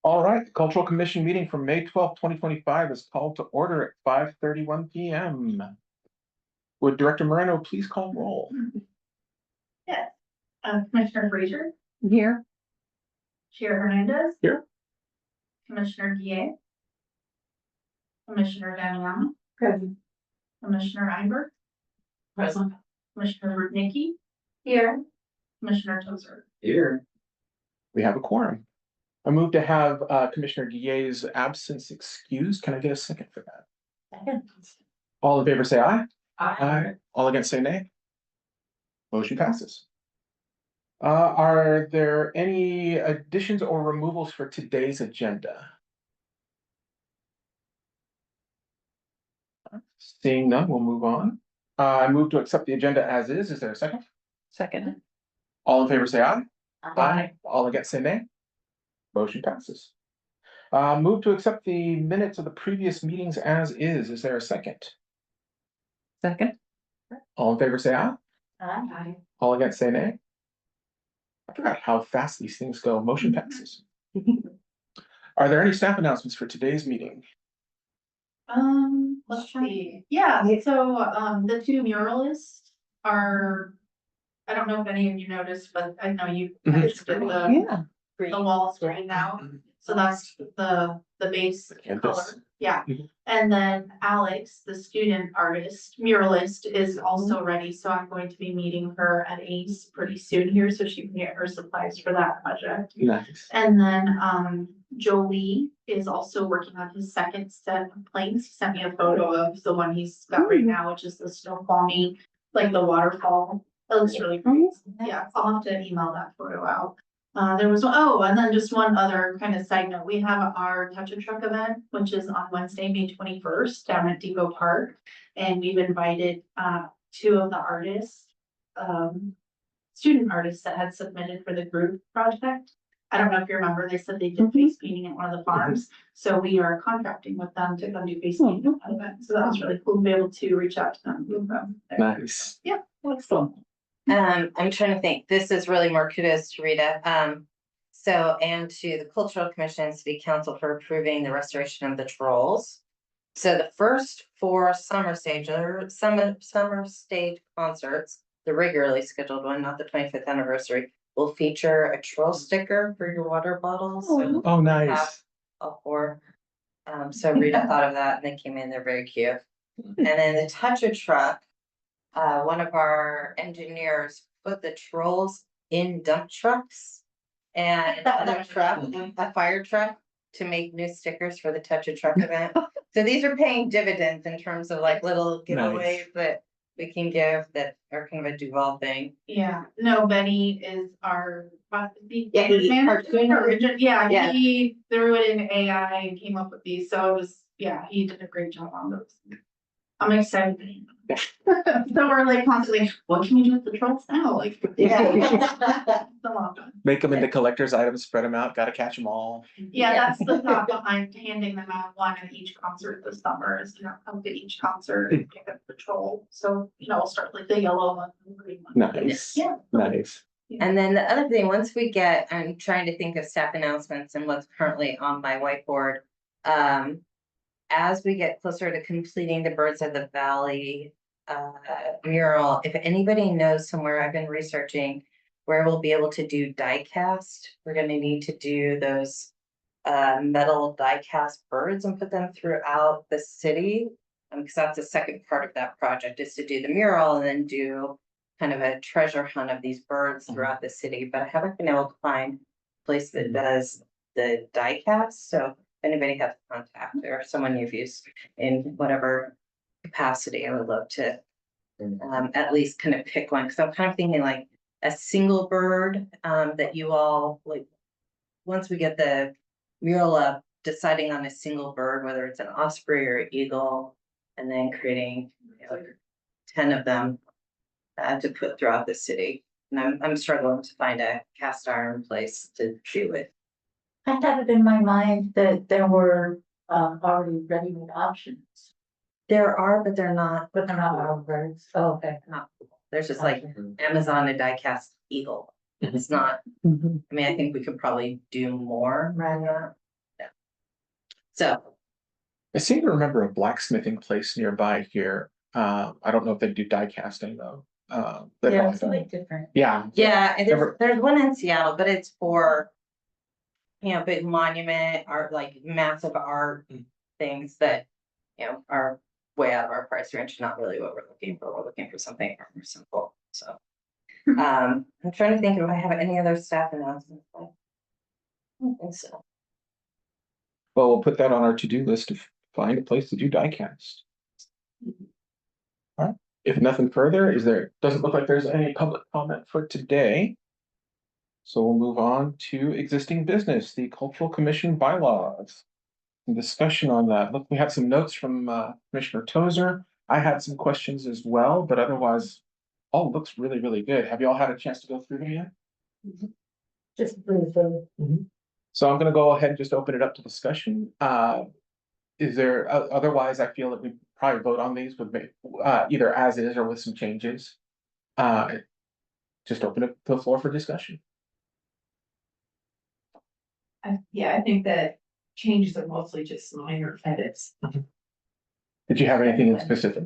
All right, the Cultural Commission meeting from May 12th, 2025 is called to order at 5:31 p.m. Would Director Moreno please call roll? Yes. Commissioner Frazier, Here. Chair Hernandez. Here. Commissioner Guillet. Commissioner Damiano. Present. Commissioner Einberg. Present. Commissioner Rudnicki. Here. Commissioner Tozer. Here. We have a quorum. I move to have Commissioner Guillet's absence excused. Can I get a second for that? Second. All in favor say aye. Aye. All against say nay. Motion passes. Are there any additions or removals for today's agenda? Seeing none, we'll move on. I move to accept the agenda as is. Is there a second? Second. All in favor say aye. Aye. All against say nay. Motion passes. Move to accept the minutes of the previous meetings as is. Is there a second? Second. All in favor say aye. Aye. All against say nay. I forgot how fast these things go. Motion passes. Are there any staff announcements for today's meeting? Let's see. Yeah, so the two muralists are, I don't know if any of you noticed, but I know you guys did the wall screen now. So that's the base color. Yeah. Mhm. And then Alex, the student artist, muralist, is also ready. So I'm going to be meeting her at ACE pretty soon here, so she can get her supplies for that project. Nice. And then Jolie is also working on his second set of planes. He sent me a photo of the one he's got right now, which is the snowfalling, like the waterfall. It looks really great. Yeah, I'll have to email that photo out. There was, and then just one other kind of side note, we have our Touch a Truck event, which is on Wednesday, May 21st down at Depot Park. And we've invited two of the artists, student artists that had submitted for the group project. I don't know if you remember, they said they did face painting at one of the farms. So we are contracting with them to come do face painting at that event. So that was really cool to be able to reach out to them. With them. Nice. Yeah, excellent. I'm trying to think, this is really more kudos to Rita. And to the Cultural Commission and City Council for approving the restoration of the trolls. So the first four summer stage concerts, the regularly scheduled one, not the 25th anniversary, will feature a troll sticker for your water bottles. So Oh, nice. all four. So Rita thought of that and they came in, they're very cute. And then the Touch a Truck. One of our engineers put the trolls in dump trucks and a fire truck to make new stickers for the Touch a Truck event. So these are paying dividends in terms of like little giveaways that we can give that are kind of a Duvall thing. Yeah, no, Benny is our. He threw it in AI and came up with these, so it was, he did a great job on those. I'm excited. So we're like constantly, what can we do with the trolls now? Like, Make them into collector's items, spread them out, gotta catch them all. Yeah, that's the thought behind handing them out one at each concert this summer is, come to each concert and pick up the troll. So, we'll start like the yellow one and the green one. Nice. Yeah. Nice. And then the other thing, once we get, I'm trying to think of staff announcements and what's currently on my whiteboard. As we get closer to completing the Birds of the Valley mural, if anybody knows somewhere, I've been researching where we'll be able to do die cast. We're going to need to do those metal die cast birds and put them throughout the city. Because that's the second part of that project is to do the mural and then do kind of a treasure hunt of these birds throughout the city. But I haven't been able to find a place that does the die cast. So anybody has contact or someone you've used in whatever capacity, I would love to at least kind of pick one. Because I'm kind of thinking like a single bird that you all like, once we get the mural up, deciding on a single bird, whether it's an osprey or eagle, and then creating 10 of them to put throughout the city. And I'm struggling to find a cast iron place to do it. I had it in my mind that there were already ready-made options. There are, but they're not. But they're not our birds. Oh, okay. Not cool. There's just like Amazon a die cast eagle. It's not. I mean, I think we could probably do more around that. So, I seem to remember a blacksmithing place nearby here. I don't know if they do die casting though. They Yeah, probably it's like don't. different. Yeah. yeah, and Never- there's one in Seattle, but it's for, big monument art, like massive art things that, are way out of our price range, not really what we're looking for. We're looking for something more simple, so. I'm trying to think if I have any other staff announcements. I don't think so. Well, we'll put that on our to-do list to find a place to do die cast. All right. If nothing further, doesn't look like there's any public comment for today. So we'll move on to existing business, the Cultural Commission bylaws. Some discussion on that. Look, we had some notes from Commissioner Tozer. I had some questions as well, but otherwise, all looks really, really good. Have you all had a chance to go through them yet? Just briefly. So I'm gonna go ahead and just open it up to discussion. Is there, otherwise, I feel that we probably vote on these with either as is or with some changes. Just open up the floor for discussion. I think that changes are mostly just minor edits. Did you have anything in specific?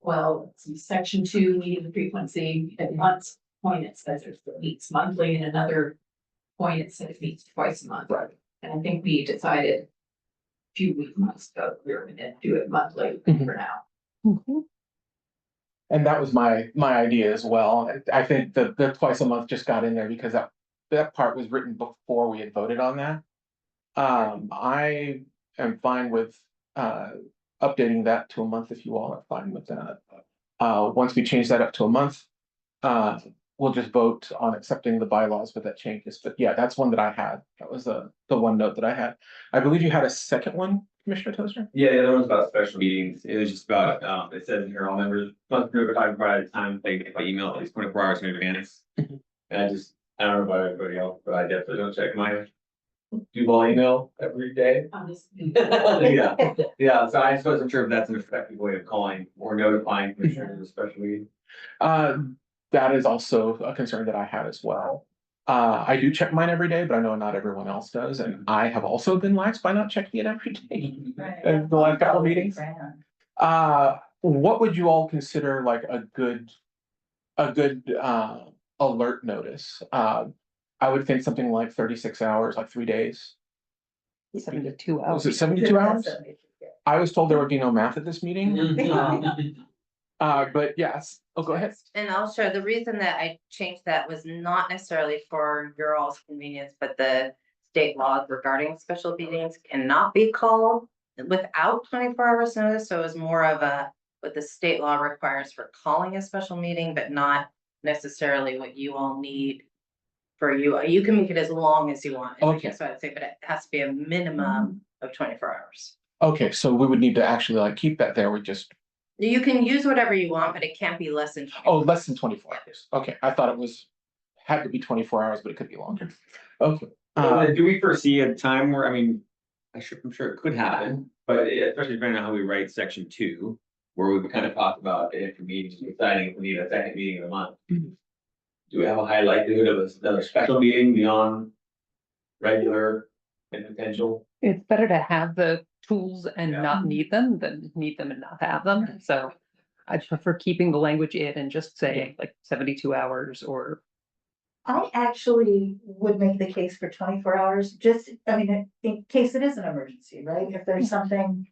Well, section 2, meeting frequency, at once point it says it meets monthly, and another point it says it meets twice a month. Right. And I think we decided a few months ago, we were gonna do it monthly for now. And that was my idea as well. I think the twice a month just got in there because that part was written before we had voted on that. I am fine with updating that to a month if you all are fine with that. Once we change that up to a month, we'll just vote on accepting the bylaws with that changes. But yeah, that's one that I had. That was the one note that I had. I believe you had a second one, Commissioner Toaster? Yeah, the other one's about special meetings. It was just about, it says in here, all members must notify by the time they by email at least 24 hours in advance. And I don't know about everybody else, but I definitely don't check my Duvall email every day. Yeah, so I just wasn't sure if that's an effective way of calling or notifying commissioners, especially. That is also a concern that I had as well. I do check mine every day, but I know not everyone else does, and I have also been lax by not checking it every day. In the last couple of meetings. What would you all consider like a good alert notice? I would think something like 36 hours, like 3 days. 72 hours. Was it 72 hours? I was told there would be no math at this meeting. But yes, go ahead. And I'll share, the reason that I changed that was not necessarily for your all's convenience, but the state laws regarding special meetings cannot be called without 24 hours notice. So it was more of what the state law requires for calling a special meeting, but not necessarily what you all need for you. You can make it as long as you want. Okay. So I'd say, but it has to be a minimum of 24 hours. Okay, so we would need to actually like keep that there. You can use whatever you want, but it can't be less than. Oh, less than 24 hours. Okay, I thought it had to be 24 hours, but it could be longer. Okay. Do we foresee a time where, I mean, I'm sure it could happen, but especially depending on how we write section 2, where we kind of talked about if we need deciding if we need a second meeting of the month. Do we have a high likelihood of another special meeting beyond regular and potential? It's better to have the tools and not need them than need them and not have them. So I prefer keeping the language in and just saying like 72 hours or. I actually would make the case for 24 hours, in case it is an emergency, right? If there's something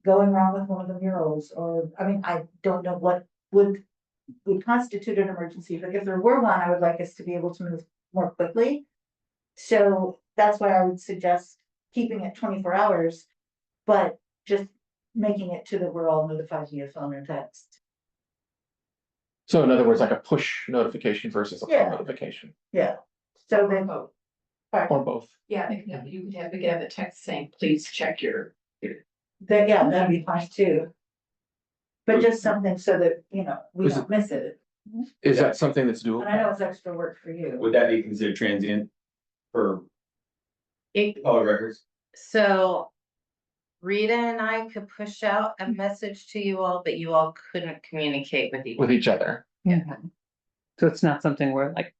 going wrong with one of the murals, or, I don't know what would constitute an emergency, but if there were one, I would like us to be able to move more quickly. So that's why I would suggest keeping it 24 hours, but just making it to that we're all notified via phone or text. So in other words, like a push notification versus a pull notification, Yeah, so then. or both. Yeah, you could have a text saying, please check your. That'd be fine too. But just something so that, we Is don't miss it. Is that something that's doable? And I know it's extra work for you. Would that be considered transient for public records? So Rita and I could push out a message to you all, but you all couldn't communicate with Each other. So it's not something where like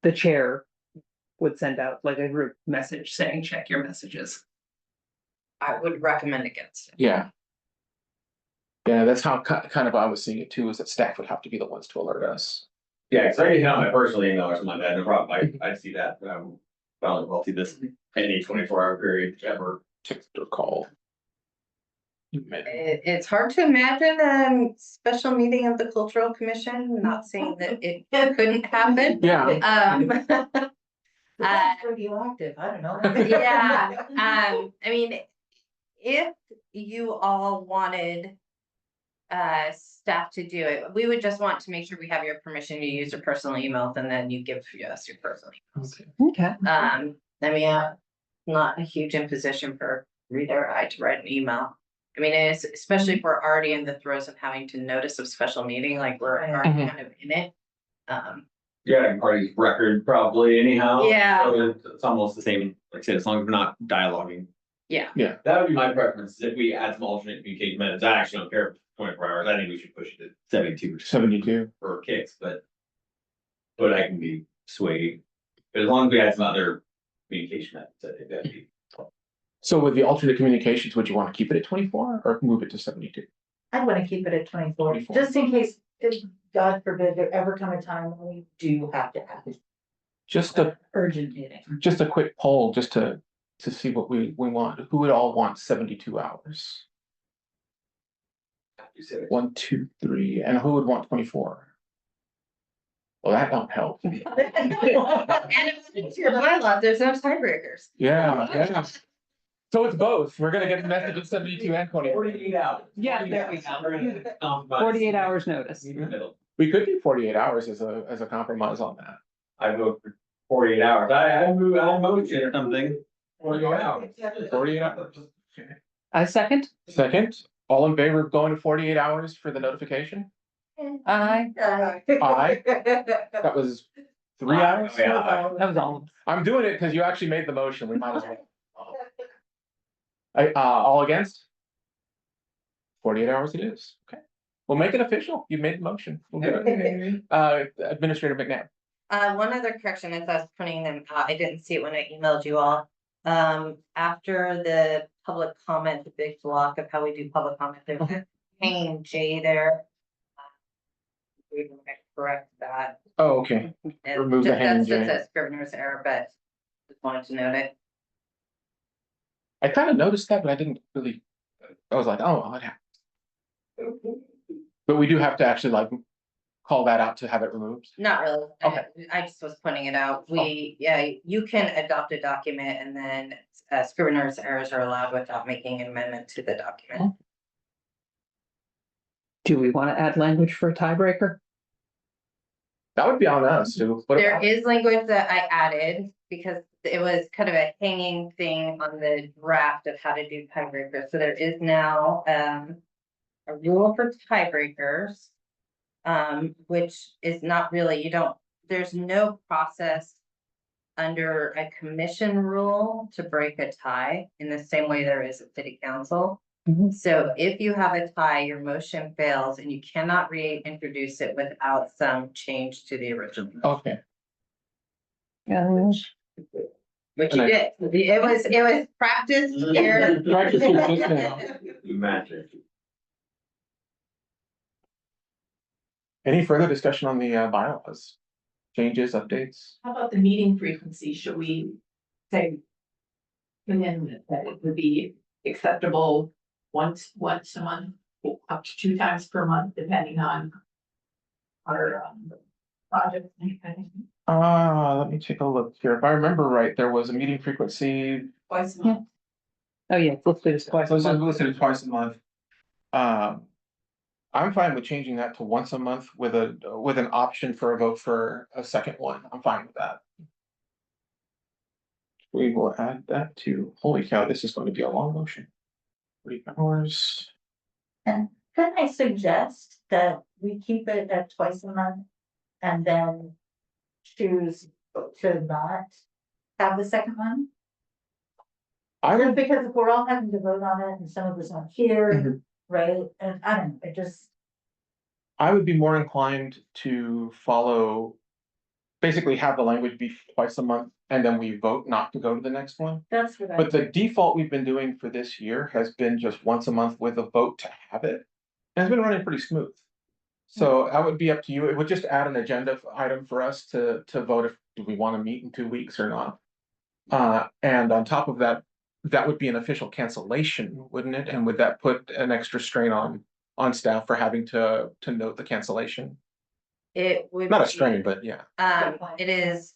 the chair would send out like a group message saying, check your messages. I would recommend against it. Yeah. Yeah, that's how kind of I was seeing it too, is that staff would have to be the ones to alert us. Yeah, cause I can hit on my personal email or something like that, no problem, I see that, but I'll see this any 24-hour period ever. Text or call. It's hard to imagine a special meeting of the Cultural Commission, not saying that it couldn't happen. Yeah. It's radioactive, I don't know. Yeah, I mean, if you all wanted staff to do it, we would just want to make sure we have your permission to use your personal emails, and then you give us your personal emails. Okay. I mean, not a huge imposition for reader or I to write an email. I mean, it's especially if we're already in the throes of having to notice a special meeting, like we're already Mhm. kind of in it. Yeah, party's record probably anyhow. Yeah. So it's almost the same, like I said, as long as we're not dialoguing. Yeah. Yeah. That would be my preference, if we add some alternate communication methods, I actually don't care if it's 24 hours, I think we should push it to 72 72. for kicks, but. But I can be swayed, but as long as we add some other communication methods, I think that'd be. So with the alternate communications, would you want to keep it at 24 or move it to 72? I'd wanna keep it at 24, 24. just in case, if, God forbid, there ever come a time when we do have to have Just an a urgent meeting. just a quick poll, just to see what we want. Who would all want 72 hours? You said it. 1, 2, 3, and who would want 24? Well, that don't help. And if it's your bylaw, there's no tiebreakers. Yeah. So it's both. We're gonna get a message of 72 and 24. 48 hours. Yeah, there we go. 48 hours notice. Meet in the middle. We could do 48 hours as a compromise on that. I vote for 48 hours, I motion or something. 48 hours. 48 hours. I second. Second, all in favor of going to 48 hours for the notification? Aye. Aye. That was 3 hours? Oh, yeah. That was all of them. I'm doing it because you actually made the motion. We might as well. All against? 48 hours it is. Okay. We'll make it official. You made the motion. We'll do it. Administrator McNabb. One other correction, as I was printing them out, I didn't see it when I emailed you all. After the public comment, the big block of how we do public comment, there's a hanging J there. We can correct that. Oh, okay. And Remove the hanging That's just J. a Scrivener's error, but just wanted to note it. I kind of noticed that, but I didn't really, I was like, oh, I'd have. But we do have to actually like call that out to have it removed. Not really. Okay. I just was pointing it out. Yeah, you can adopt a document and then Scrivener's errors are allowed without making an amendment to the document. Do we want to add language for a tiebreaker? That would be on us to. put it There out. is language that I added because it was kind of a hanging thing on the draft of how to do tiebreakers. So there is now a rule for tiebreakers. Which is not really, there's no process under a commission rule to break a tie in the same way there is a city council. Mhm. So if you have a tie, your motion fails and you cannot reintroduce it without some change to the original. Okay. Which you did. It was practiced here. Practice here just now. Magic. Any further discussion on the bylaws? Changes, updates? How about the meeting frequency? Should we say? And then that it would be acceptable once a month, up to 2 times per month, depending on. Our project. Let me take a look here. If I remember right, there was a meeting frequency. Twice a month. Oh, yeah, let's do this twice. a month. Listed twice a month. I'm fine with changing that to once a month with an option for a vote for a second one. I'm fine with that. We will add that to, holy cow, this is going to be a long motion. 3 hours. And could I suggest that we keep it at twice a month and then choose to not have the second one? I Just would, because if we're all having to vote on it and some of us aren't here, Mhm. right? And I don't know, it just, I would be more inclined to follow basically have the language be twice a month and then we vote not to go to the next one. That's what I. But the default we've been doing for this year has been just once a month with a vote to have it. And it's been running pretty smooth. So that would be up to you. It would just add an agenda item for us to vote if, do we want to meet in 2 weeks or not? And on top of that, that would be an official cancellation, wouldn't it? And would that put an extra strain on staff for having to note the cancellation? It would. Not a be- strain, but yeah. It is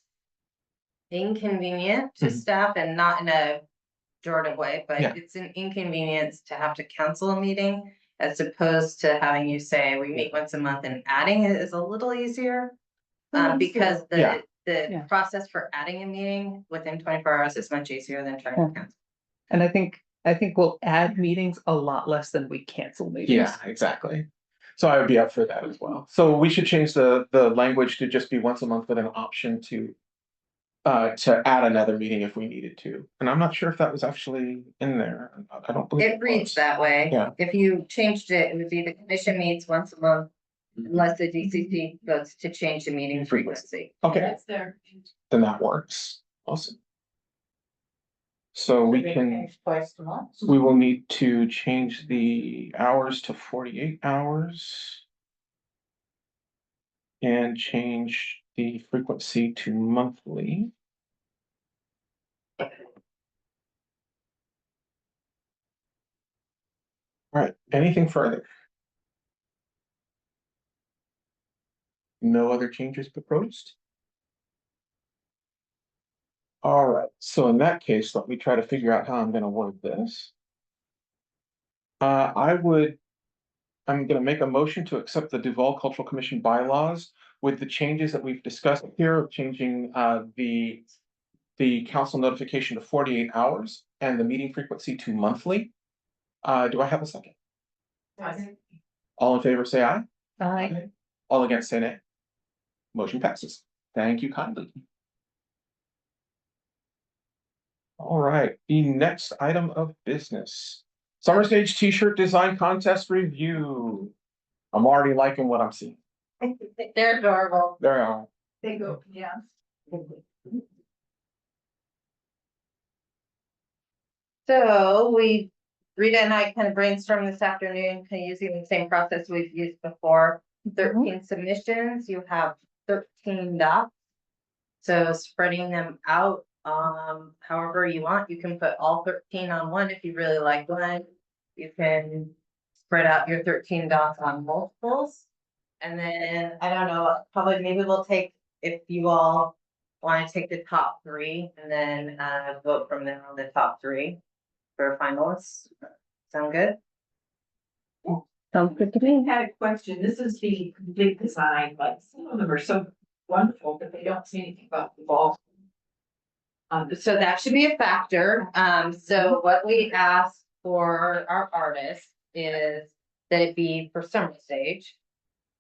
inconvenient to Mhm. staff and not in a pejorative way, but Yeah. it's an inconvenience to have to cancel a meeting as opposed to having you say, we meet once a month, and adding it is a little easier. Because Yeah. the Yeah. process for adding a meeting within 24 hours is much easier than trying to Yeah. cancel. And I think we'll add meetings a lot less than we cancel meetings. Yeah, exactly. So I would be up for that as well. So we should change the language to just be once a month with an option to add another meeting if we needed to. And I'm not sure if that was actually in there. I don't believe It reads was. that way. Yeah. If you changed it, it would be the commission meets once a month unless the DCC votes to change the meeting frequency. Okay, That's there. then that works. Awesome. So we can, Twice a month. we will need to change the hours to 48 hours. And change the frequency to monthly. All right, anything further? No other changes proposed? All right, so in that case, let me try to figure out how I'm gonna word this. I'm gonna make a motion to accept the Duvall Cultural Commission bylaws with the changes that we've discussed here, of changing the council notification to 48 hours and the meeting frequency to monthly. Do I have a second? All in favor, say aye. Aye. All against, say nay. Motion passes. Thank you kindly. All right, the next item of business. Summer Stage T-shirt design contest review. I'm already liking what I'm seeing. They're adorable. There are. They go, yeah. So Rita and I kind of brainstormed this afternoon, kind of using the same process we've used before. 13 submissions, you have 13 docs. So spreading them out, however you want, you can put all 13 on one if you really like one. You can spread out your 13 docs on multiples. And then, I don't know, probably maybe we'll take, if you all want to take the top 3 and then vote from there on the top 3 for finalists. Sound good? Sounds good to I me. had a question. This is the complete design, but some of them are so wonderful, but they don't say anything about the ball. So that should be a factor. So what we ask for our artists is that it be for summer stage.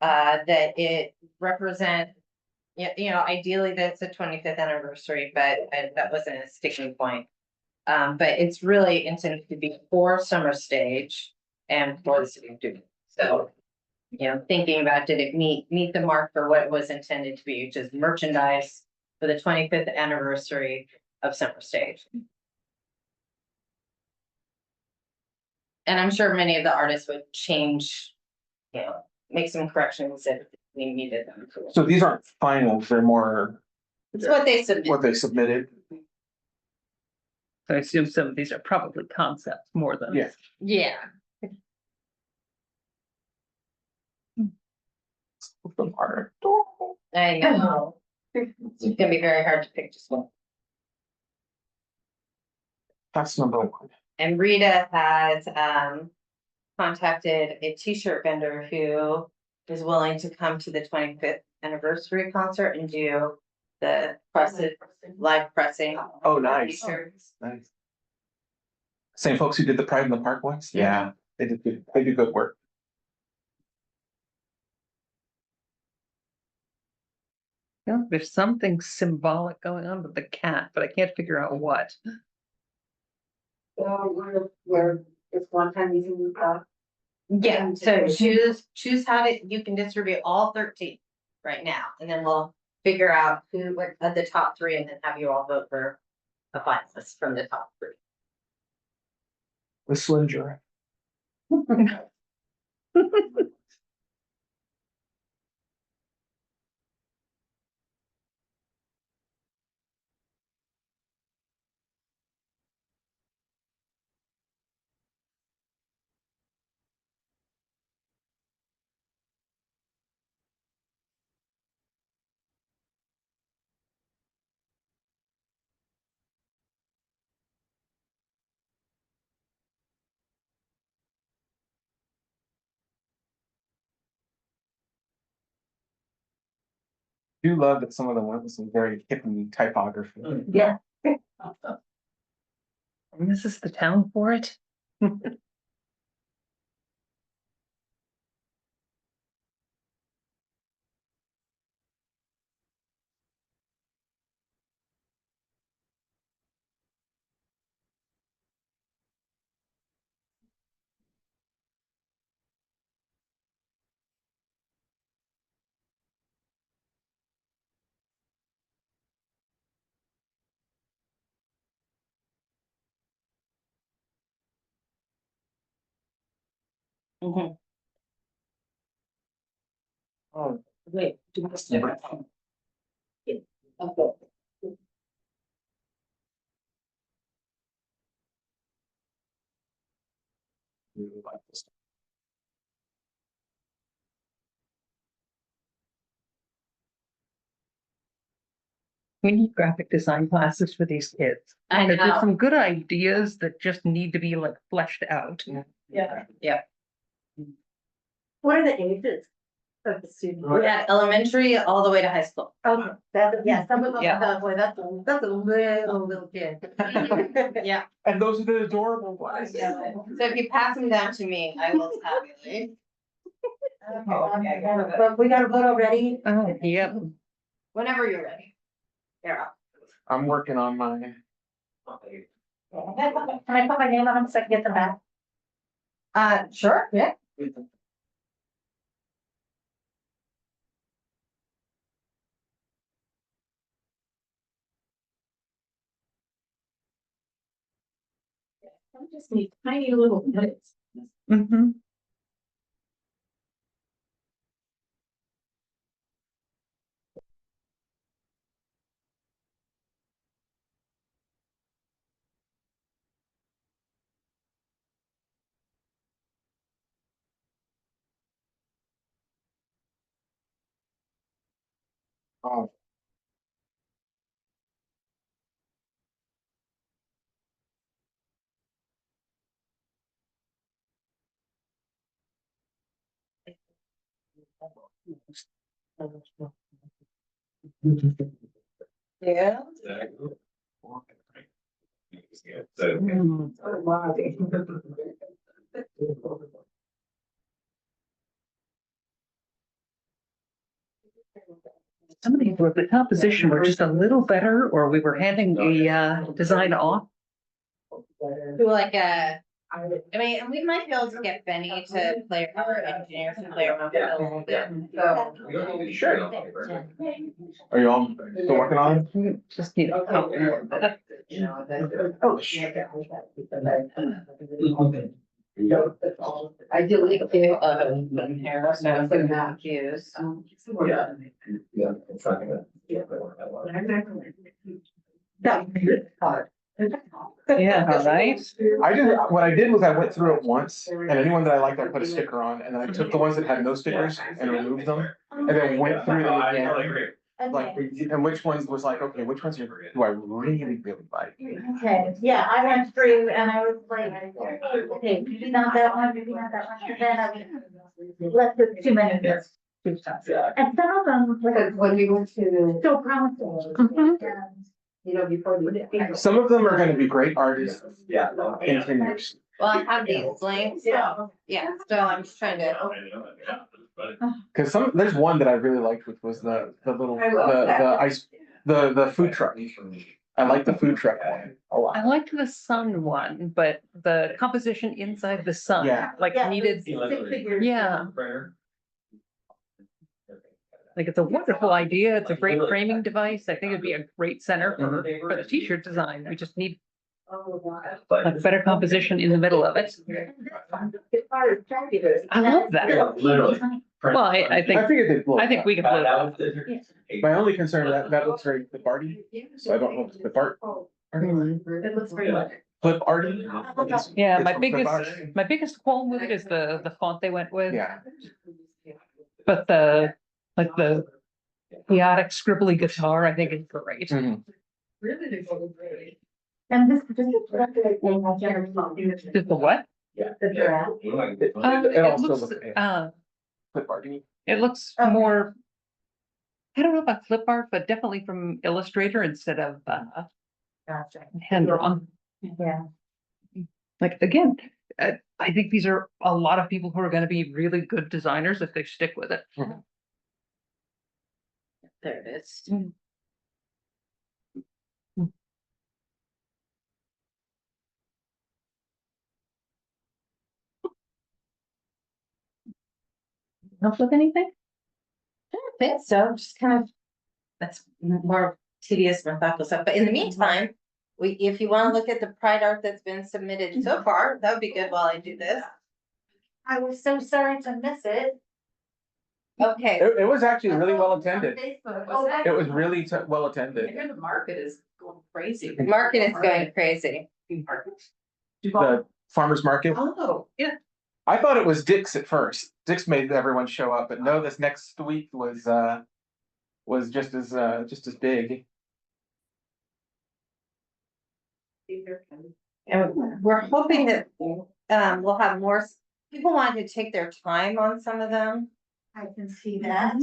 That it represent, you know, ideally that's the 25th anniversary, but that wasn't a sticking point. But it's really intended to be for summer stage and for the city of Duvall. So, you know, thinking about, did it meet the mark for what it was intended to be, which is merchandise for the 25th anniversary of summer stage. And I'm sure many of the artists would change, you know, make some corrections if we needed them. So these aren't finals, they're more It's what they submit. what they submitted. I assume some of these are probably concepts more than. Yeah. Yeah. Them are I know. It's gonna be very hard to pick just one. That's number 1. And Rita has contacted a t-shirt vendor who is willing to come to the 25th anniversary concert and do the live pressing. Oh, nice. T-shirts. Nice. Same folks who did the Pride in the Park ones? Yeah, they did good, they do good work. Yeah, there's something symbolic going on with the cat, but I can't figure out what. Where it's one time using the car. Yeah, so choose how to, you can distribute all 13 right now, and then we'll figure out who were the top three and then have you all vote for a finalist from the top three. The Slim Giraffe. Do love that some of them went with some very hippie typography. Yeah. And this is the town for it. Oh, Wait. really like this. We need graphic design classes for these kids. I There's know. some good ideas that just need to be like fleshed out. Yeah. What are the ages of the students? We had elementary all the way to high school. Okay, that, yeah, some of them, Yeah. boy, that's a little kid. Yeah, And those are the adorable ones. so if you pass them down to me, I will tabulate. But we got a vote already. Oh, yep. Whenever you're ready. You're up. I'm working on mine. Can I put my name on them so I can get them back? Sure, yeah. I just need tiny little minutes. Mm-hmm. Oh, Yeah. Some of these were, the composition were just a little better, or we were handing the design off. Do like I mean, and we might be able to get Benny to play our engineers and play around with it a little bit. So. Sure. Are you all still working on it? We just need a couple more. Oh, I do like to, compare, so for that use. Yeah, right? I just, what I did was I went through it once, and anyone that I liked, I put a sticker on, and then I took the ones that had no stickers and removed them, and then went through them again. Like, and which ones was like, okay, which ones do I really, really like? okay, yeah, I went through and I was like, okay, maybe not that one, maybe not that one, and then I left it too many. And some of them, like, When we went to, so promising. Mhm. And you know, before the. Some of them are gonna be great artists Yeah. in 10 years. Well, I have these blanks. Yeah. Yeah, so I'm just trying to. Cause there's one that I really liked, which was the little, I love that. the ice, the food truck. I like the food truck one a lot. I liked the sun one, but the composition inside the sun, Yeah. like Yeah. needed, Six figures. yeah. Like, it's a wonderful idea. It's a great framing device. I think it'd be a great center for the t-shirt design. We just need like better composition in the middle of it. I love that. Literally. Well, I I think, figured they'd blow. I think we can blow it up. My only concern, that looks very clip arty, so I don't know if clip art. It looks very good. Clip arty. Yeah, It's my from clip biggest, art. my biggest qualm with it is the font they went with. Yeah, But the, like the chaotic scribbly guitar, I think is great. Mhm. And this, just the Did the what? draft. It It also looks, looks, yeah, clip arty. it looks Okay. more. I don't know about clip art, but definitely from Illustrator instead of Gotcha. hand drawn. Yeah. Like, again, I think these are a lot of people who are gonna be really good designers if they stick with it. There it is. Enough with anything? I don't think so, just kind of, that's more tedious methodical stuff, but in the meantime, if you wanna look at the Pride art that's been submitted so far, that would be good while I do this. I was so sorry to miss it. Okay, It was actually really well attended. Oh, It was really well I attended. hear the market is going crazy. market is going crazy. The farmer's market. Oh, yeah. I thought it was Dick's at first. Dick's made everyone show up, but no, this next week was just as big. And we're hoping that, we'll have more, people wanted to take their time on some of them. I can see that.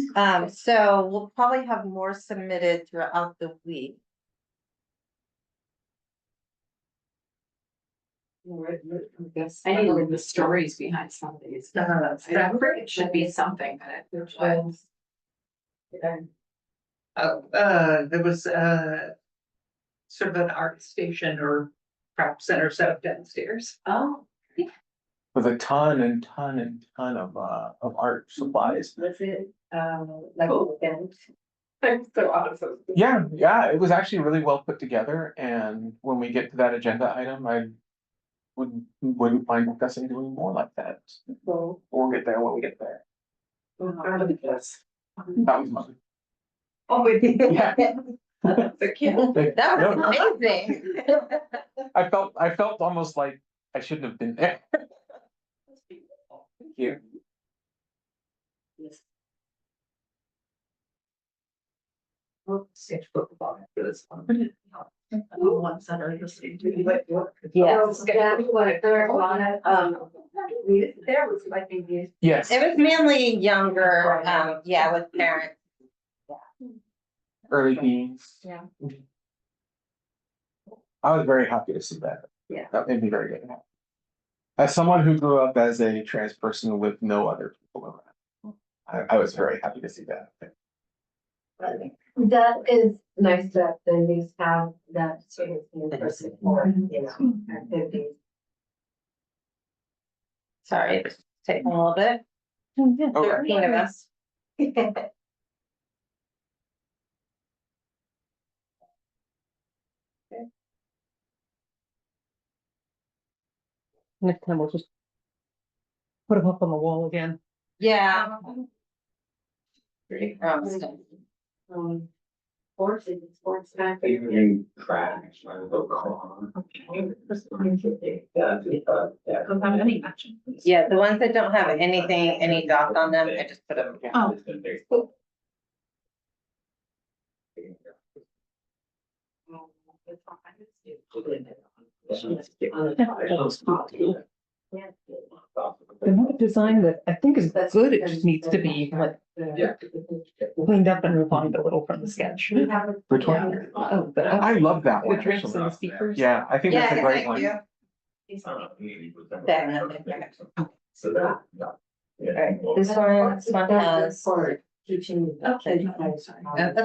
So we'll probably have more submitted throughout the week. I need to read the stories behind some of these. I think it should be something that it was. There was sort of an art station or craft center set up downstairs. Oh. With a ton and ton and ton of art supplies. Was it, like, event? Yeah, it was actually really well put together, and when we get to that agenda item, I wouldn't mind discussing doing more like that. We'll get there when we get there. That was mine. Oh, Yeah. the kid. That was amazing. I felt almost like I shouldn't have been there. Thank you. Sketchbook about it for this one. One center, the same. Yes. There was like maybe. Yes, It was mainly younger, yeah, with parents. early teens. Yeah. I was very happy to see that. Yeah. That made me very good. As someone who grew up as a trans person with no other people around, I was very happy to see that. That is nice that the news have that sort of university for, you know, activities. Sorry, it's taking a little bit. Okay. 13 of us. Next time we'll just put them up on the wall again. Yeah. Sports back. Even crash, I don't know. Don't have any action. Yeah, the ones that don't have anything, any dots on them, I just put them. Oh. Another design that I think is good, it just needs to be like cleaned up and refined a little from the sketch. Which one? Oh, I love that the one. drinks and the actually. speakers. Yeah, I think that's a Yeah, great thank one. you. Alright, this one has. Teaching. Okay. That's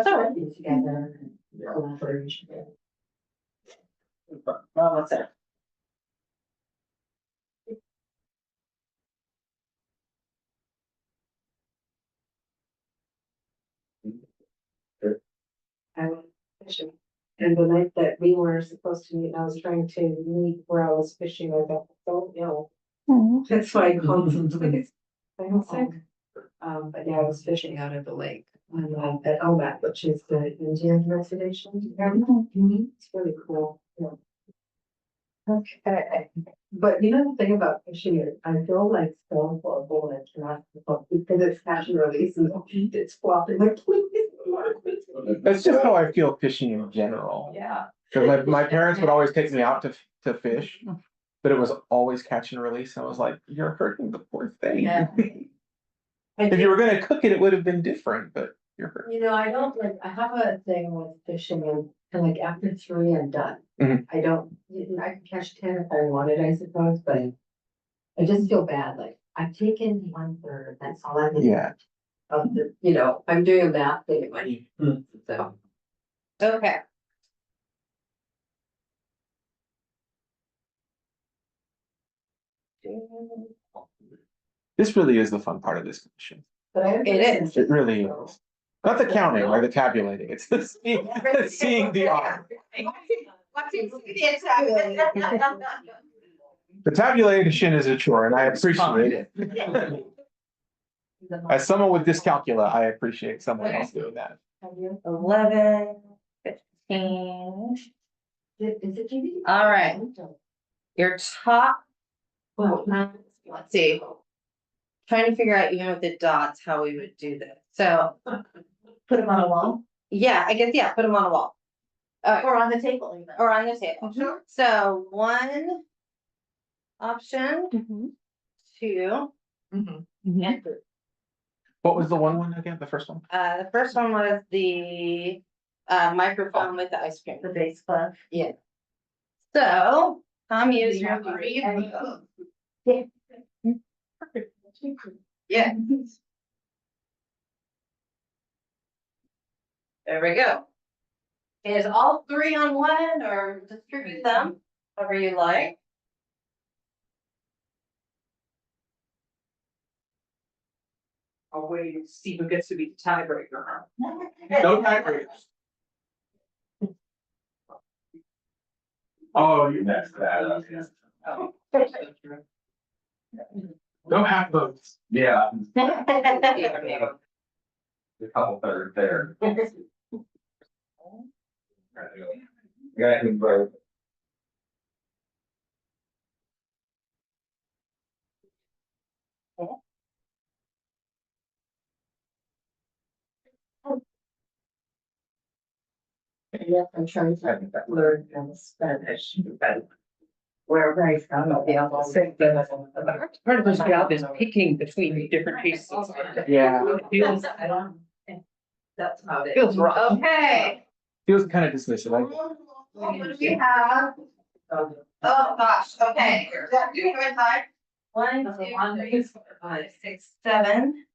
all right. Together, collaboration. Well, what's that? I went fishing. And the night that we were supposed to meet, I was trying to meet where I was fishing, I got so ill. That's why I called sometimes. I'm sick. But yeah, I was fishing out of the lake at Omat, which is the Indian reservation. It's really cool. Yeah. Okay, but you know the thing about fishing is, I feel like so horrible and cannot, because it's catch and release and it's flopping like. That's just how I feel fishing in general. Yeah. Cause my parents would always take me out to fish, but it was always catch and release. And I was like, you're hurting the poor thing. Yeah. If you were gonna cook it, it would have been different, but you're hurting. You know, I don't like, I have a thing with fishing and like after 3, I'm done. Mhm. I don't, I can catch 10 if I wanted, I suppose, but I just feel bad, like I've taken 1/3, that's all I need. Yeah. Of the, you know, I'm doing a math thing, like, so. Okay. This really is the fun part of this commission. But I. It is. It really is. Not the counting or the tabulating, it's the seeing the art. The tabulation is a chore and I appreciate it. As someone with dyscalculia, I appreciate someone else doing that. 11, 15. Is it TV? All right. Your top, Well, let's see. Trying to figure out, even with the dots, how we would do this. So, Put them on a wall yeah, I guess, yeah, put them on a wall. or on the table even. Or on the table. Sure. So one option, Mhm. 2, Mhm. and 3. What was the one again, the first one? The first one was the microphone with the ice cream. The base club. So, Tom used your 3. Yeah. There we go. Is all 3 on one or distribute them, however you like? I'll wait and see who gets to be the tiebreaker. No tiebreakers. Oh, you messed that up. No half votes. Yeah. A couple thirds there. Got him both. yeah, I'm trying to learn Spanish, but wherever I found out the other thing. Part of his job is picking between different pieces. Yeah. Feels, I don't, that's about it. feels rough. Okay. Feels kind of dismissive. What do we have? Oh, gosh, okay. Do you have a time? 1, 2, 3, 4, 5, 6, 7.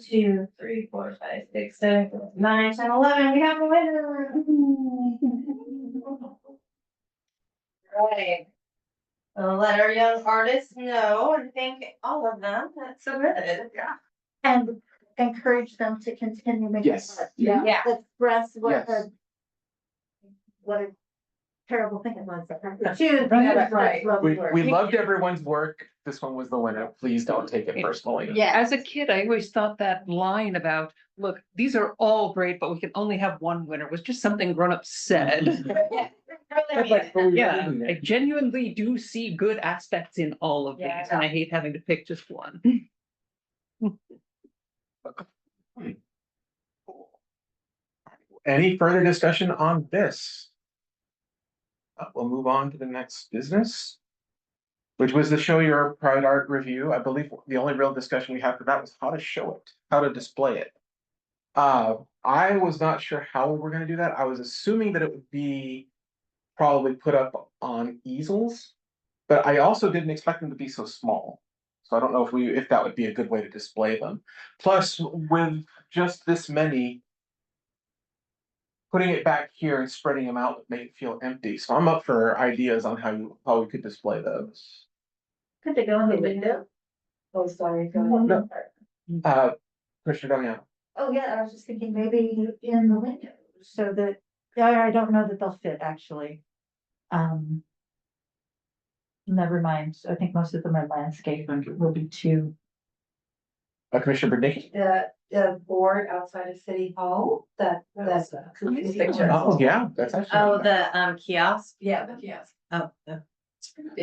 2, 3, 4, 5, 6, 7, 8, 9, 10, 11. We have a winner. Right. I'll let our young artists know and thank all of them that submitted. Yeah. And encourage them to continue making. Yes. art. Yeah. Express what Yes. what a terrible thing it was. Right. We loved everyone's work. This one was the winner. Please don't take it personally. Yeah. As a kid, I always thought that line about, look, these are all great, but we can only have one winner was just something grown-ups said. Yeah, I genuinely do see good aspects in all of these, Yeah. and I hate having to pick just one. Any further discussion on this? We'll move on to the next business, which was the show your pride art review. I believe the only real discussion we had for that was how to show it, how to display it. I was not sure how we were gonna do that. I was assuming that it would be probably put up on easels, but I also didn't expect them to be so small. So I don't know if that would be a good way to display them. Plus, with just this many, putting it back here and spreading them out would make it feel empty. So I'm up for ideas on how we could display those. Could they go in the window? Oh, sorry. go No. ahead. Commissioner Damiano. Oh, yeah, I was just thinking maybe in the windows. so that, I don't know that they'll fit, actually. Never mind, I think most of them are landscape and will be too. Commissioner Bernicki? The board outside of City Hall, that's. Picture. Oh, yeah, that's actually. Oh, the kiosk? Yeah, yes. Oh, yeah.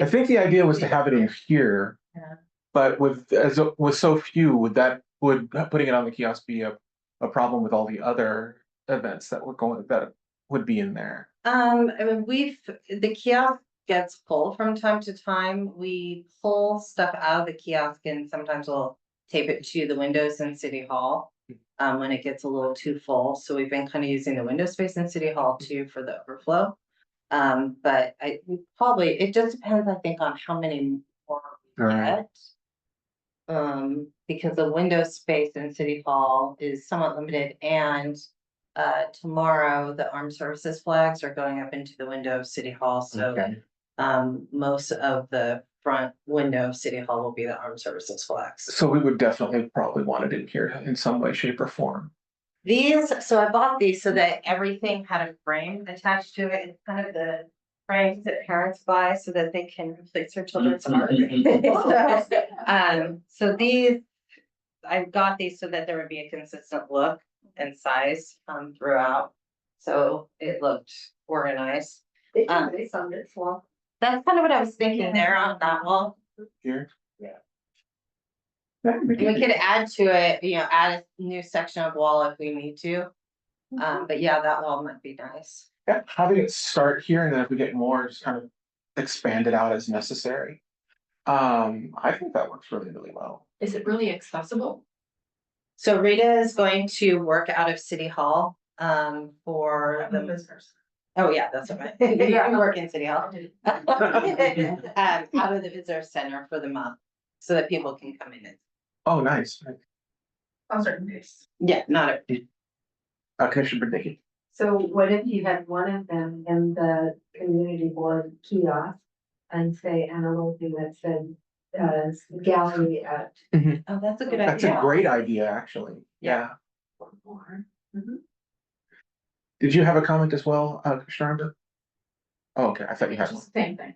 I think the idea was to have it in here. Yeah. But with so few, would putting it on the kiosk be a problem with all the other events that would be in there? I mean, the kiosk gets full from time to time. We pull stuff out of the kiosk and sometimes we'll tape it to the windows in City Hall. When it gets a little too full. So we've been kind of using the window space in City Hall too for the overflow. But it just depends, I think, on how many more we Right. get. Because the window space in City Hall is somewhat limited and tomorrow the armed services flags are going up into the window of City Hall, so Okay. most of the front window of City Hall will be the armed services flags. So we would definitely probably want it in here in some way, shape, or form. So I bought these so that everything had a frame attached to it. It's kind of the frames that parents buy so that they can replace their children's art. So these, I got these so that there would be a consistent look and size throughout. So it looked organized. They sound it well. That's kind of what I was thinking there on that wall. Here? Yeah. We could add to it, add a new section of wall if we need to. But yeah, that wall might be nice. Yeah, having it start here and then if we get more, just kind of expand it out as necessary. I think that works really, really well. Is it really accessible? So Rita is going to work out of City Hall, for The the, visitors. oh yeah, that's what I, I work in City Hall. Out of the visitor center for the month, so that people can come in and, Oh, nice. On certain days. yeah, not a. Commissioner Bernicki? So what if you had one of them in the community board kiosk and say, and a little thing that said, gallery at. Oh, that's a good That's a idea. great idea, actually. Yeah. More. Did you have a comment as well, Commissioner Arundel? Oh, okay, I thought you had one. Same thing.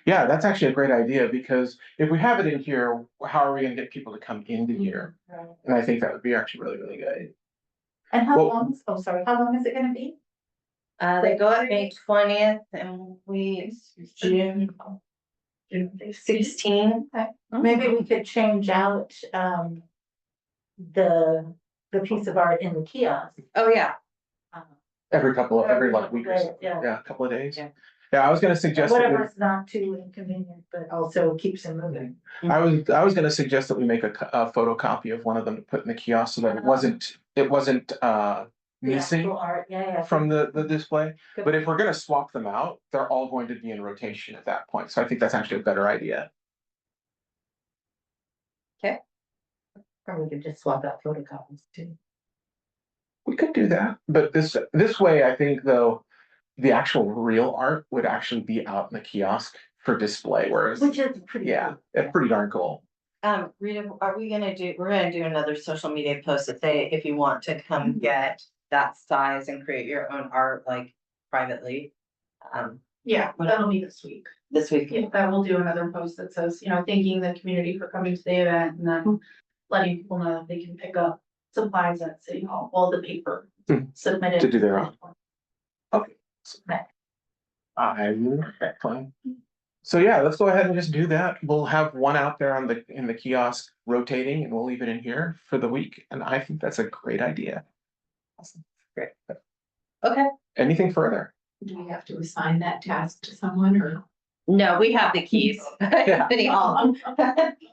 Yeah, that's actually a great idea because if we have it in here, how are we gonna get people to come into here? And I think that would be actually really, really good. And how Well- long, how long is it gonna be? They go at May 20th and June 16. Maybe we could change out, the piece of art in the kiosk. Oh, yeah. Every like week or so. Yeah. Yeah, a couple of days. Yeah. Yeah, I was gonna suggest. that we- Whatever is not too inconvenient, but also keeps it moving. I was gonna suggest that we make a photocopy of one of them to put in the kiosk so that it wasn't The missing actual art, yeah. from the display. Good. But if we're gonna swap them out, they're all going to be in rotation at that point. So I think that's actually a better idea. Or we could just swap out photocopies too. We could do that, but this way, I think though, the actual real art would actually be out in the kiosk for display, whereas, Which is pretty. yeah, cool. it's pretty darn cool. Rita, we're gonna do another social media post that say if you want to come get that size and create your own art, like privately. Yeah, that'll be this week. This week. Yeah, that will do another post that says, thanking the community for coming to the event and then letting people know that they can pick up supplies at City Hall, all the paper submitted. To do their own. Okay. Right. Fine. So yeah, let's go ahead and just do that. We'll have one out there in the kiosk rotating and we'll leave it in here for the week. And I think that's a great idea. Awesome. Great. Okay. Anything further? Do we have to assign that task to someone or? No, we have the keys. Yeah. City Hall.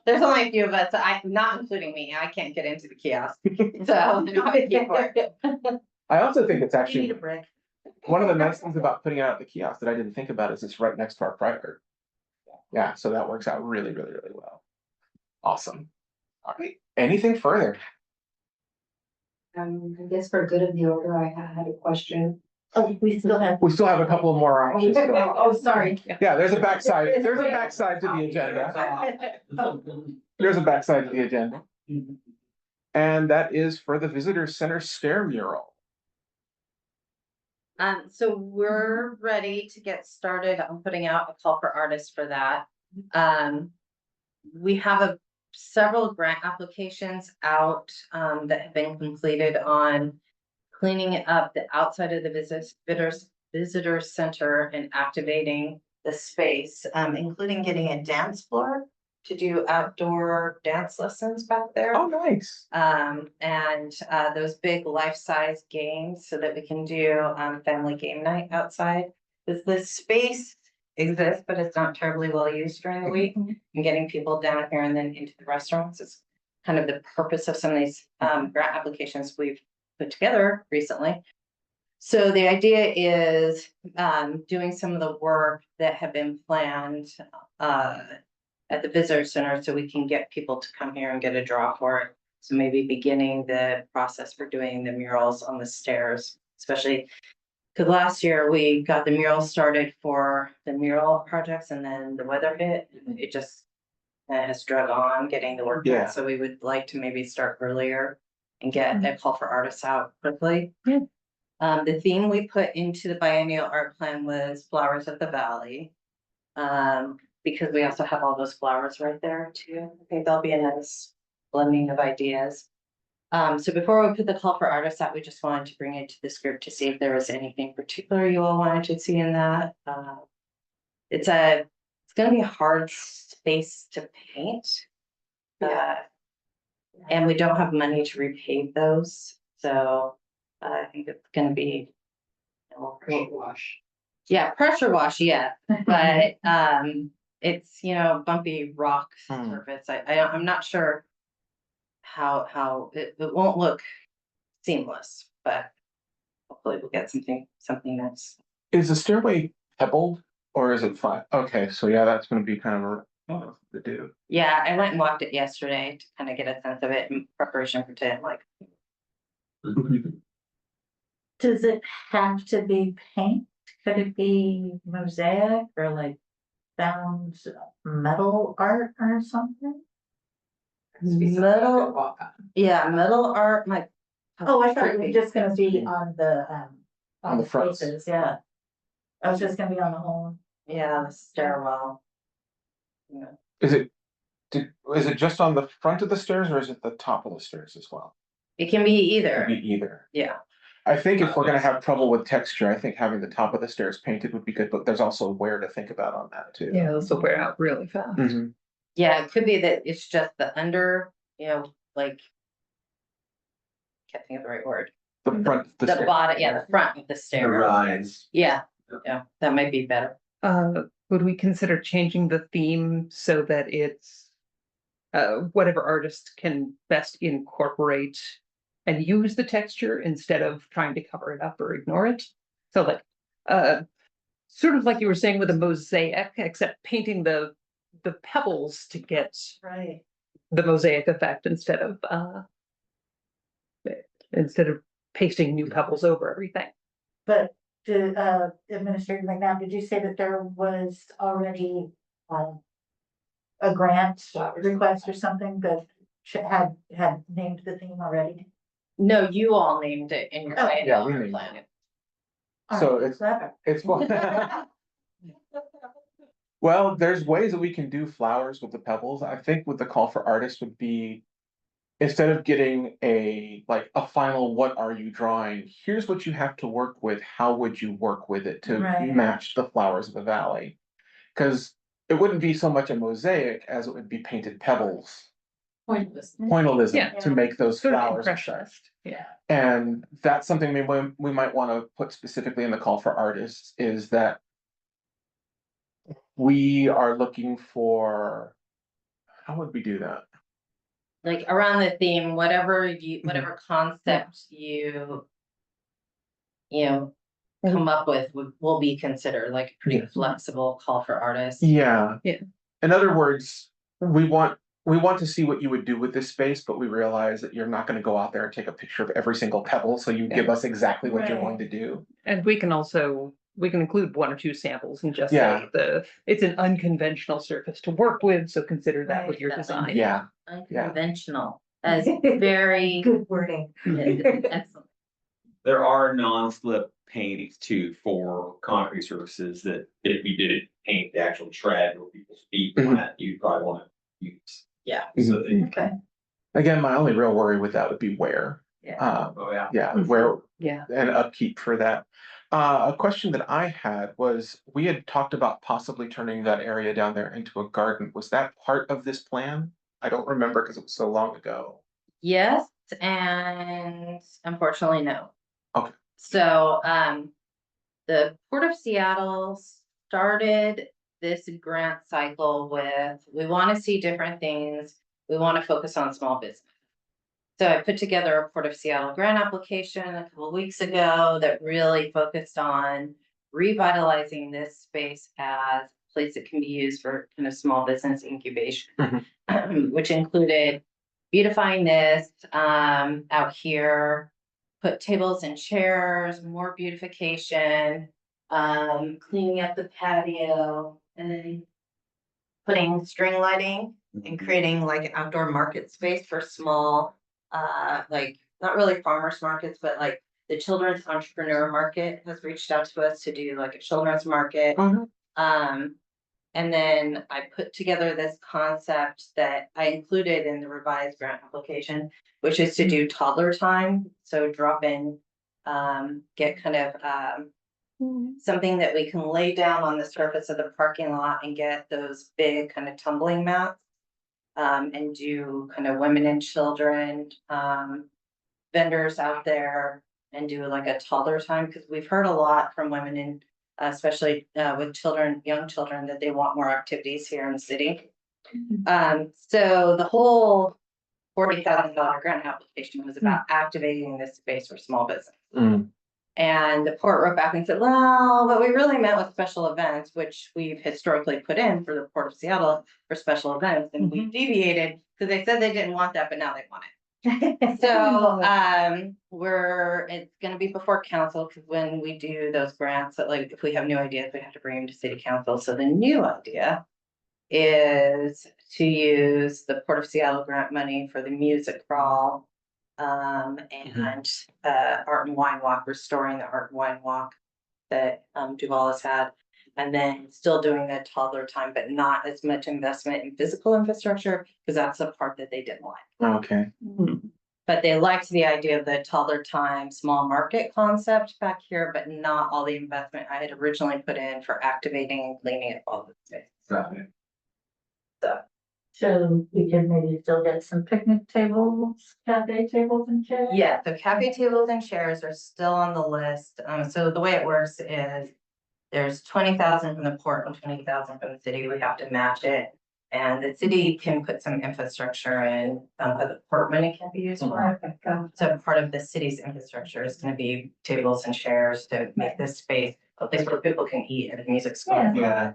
There's only a few of us, not including me. I can't get into the kiosk. So I don't have a key for it. I also think it's You need actually a brick. one of the nice things about putting it out at the kiosk that I didn't think about is it's right next to our private. Yeah, so that works out really, really, really well. Awesome. All right, anything further? I guess for good of the order, I had a question. Oh, we still have. We still have a couple more options. Oh, sorry. Yeah, there's a backside to the agenda. There's a backside to the agenda. And that is for the Visitor Center stair mural. So we're ready to get started on putting out a call for artists for that. We have several grant applications out, that have been completed on cleaning up the outside of the visitor center and activating the space, including getting a dance floor to do outdoor dance lessons back there. Oh, nice. And those big life-size games so that we can do family game night outside. The space exists, but it's not terribly well used during the week. And getting people down here and then into the restaurants is kind of the purpose of some of these grant applications we've put together recently. So the idea is doing some of the work that have been planned at the visitor center so we can get people to come here and get a draw for it. So maybe beginning the process for doing the murals on the stairs, especially because last year we got the murals started for the mural projects and then the weather hit. It just has drug on getting the work Yeah. done. So we would like to maybe start earlier and get a call for artists out quickly. The theme we put into the biennial art plan was Flowers of the Valley. Because we also have all those flowers right there too. I think that'll be a nice blending of ideas. So before we put the call for artists out, we just wanted to bring it to this group to see if there was anything particular you all wanted to see in that. It's gonna be a hard space to paint. And we don't have money to repave those, so I think it's gonna be. Wash. Yeah, pressure wash, yeah, but it's, bumpy rock surface. I'm not sure how it won't look seamless, but hopefully we'll get something nice. Is the stairway pebbled or is it flat? Okay, so yeah, that's gonna be kind of the do. Yeah, I went and walked it yesterday to kind of get a sense of it in preparation for today. I'm like, Does it have to be paint? Could it be mosaic or like found metal art or something? metal, Walk on. yeah, metal art, my. Oh, I thought it was just gonna be on the, On the fronts. spaces, yeah. I was just gonna be on the whole. Yeah, the stairwell. Yeah. Is it just on the front of the stairs or is it the top of the stairs as well? It can be Could either, be either. yeah. I think if we're gonna have trouble with texture, I think having the top of the stairs painted would be good, but there's also wear to think about on that too. Yeah, this will wear out really fast. Mhm. Yeah, it could be that it's just the under, like. Can't think of the right word. The front. The stair. bottom, yeah, the front of the The stair. rise. Yeah, that might be better. Would we consider changing the theme so that it's whatever artist can best incorporate and use the texture instead of trying to cover it up or ignore it? So like, sort of like you were saying with a mosaic, except painting the pebbles to get Right. the mosaic effect instead of pasting new pebbles over everything. But Administrator McNabb, did you say that there was already a grant request or something that had named the theme already? No, you all named it in your Oh. Yeah, we biennial named plan. it. So it's- Clever. It's well, there's ways that we can do flowers with the pebbles. I think with the call for artists would be. Instead of getting a final, what are you drawing? Here's what you have to work with. How would you work with it to Right. match the flowers of the valley? Because it wouldn't be so much a mosaic as it would be painted pebbles, Pointless. pointillism Yeah. to make those Sort of flowers. impressionist, yeah. And that's something we might want to put specifically in the call for artists is that we are looking for, how would we do that? Like around the theme, whatever Mm-hmm. whatever concept you come up with will be considered like a pretty Yeah. flexible call for artists. Yeah. Yeah. In other words, we want to see what you would do with this space, but we realize that you're not going to go out there and take a picture of every single pebble, so you give us exactly what you're going to do. And we can include one or two samples and just Yeah. say it's an unconventional surface to work with, so consider that with Right. your That's design. Yeah. Unconventional, as very Good wording. excellent. there are non-slip paintings too for concrete surfaces that if you did paint the actual tread where people's feet Mhm. flat, you'd probably wanna use. Yeah. So they, Okay. Again, my only real worry with that would be where. Yeah. oh yeah. Yeah, where, Yeah. and upkeep for that. A question that I had was, we had talked about possibly turning that area down there into a garden. Was that part of this plan? I don't remember because it was so long ago. Yes, and unfortunately, no. Okay. So, the Port of Seattle started this grant cycle with, we want to see different things. We want to focus on small business. So I put together a Port of Seattle grant application a couple of weeks ago that really focused on revitalizing this space as a place that can be used for kind of small business incubation, which included beautifying this out here, put tables and chairs, more beautification, cleaning up the patio, and then putting string lighting and creating like an outdoor market space for small, like not really farmers markets, but like the children's entrepreneur market has reached out to us to do like a children's market. And then I put together this concept that I included in the revised grant application, which is to do toddler time. So drop in, get kind of something that we can lay down on the surface of the parking lot and get those big kind of tumbling mats. And do kind of women and children vendors out there and do like a toddler time, because we've heard a lot from women and especially with children, young children, that they want more activities here in the city. So the whole $40,000 grant application was about activating this space for small business. And the port wrote back and said, well, what we really meant was special events, which we've historically put in for the Port of Seattle for special events. And we deviated because they said they didn't want that, but now they want it. So it's gonna be before council, because when we do those grants, that like if we have new ideas, we have to bring them to city council. So the new idea is to use the Port of Seattle grant money for the music crawl. And Art and Wine Walk, restoring the Art and Wine Walk that Duvall has had. And then still doing the toddler time, but not as much investment in physical infrastructure, because that's the part that they didn't like. Okay. But they liked the idea of the toddler time, small market concept back here, but not all the investment I had originally put in for activating and cleaning up all the space. Got it. So we can maybe still get some picnic tables, cafe tables and chairs? Yeah, the cafe tables and chairs are still on the list. So the way it works is there's 20,000 from the port and 20,000 from the city. We have to match it. And the city can put some infrastructure in, but the port money can be used for. Okay, got it. So part of the city's infrastructure is gonna be tables and chairs to make this space a place where people can eat and the music's going. Yeah.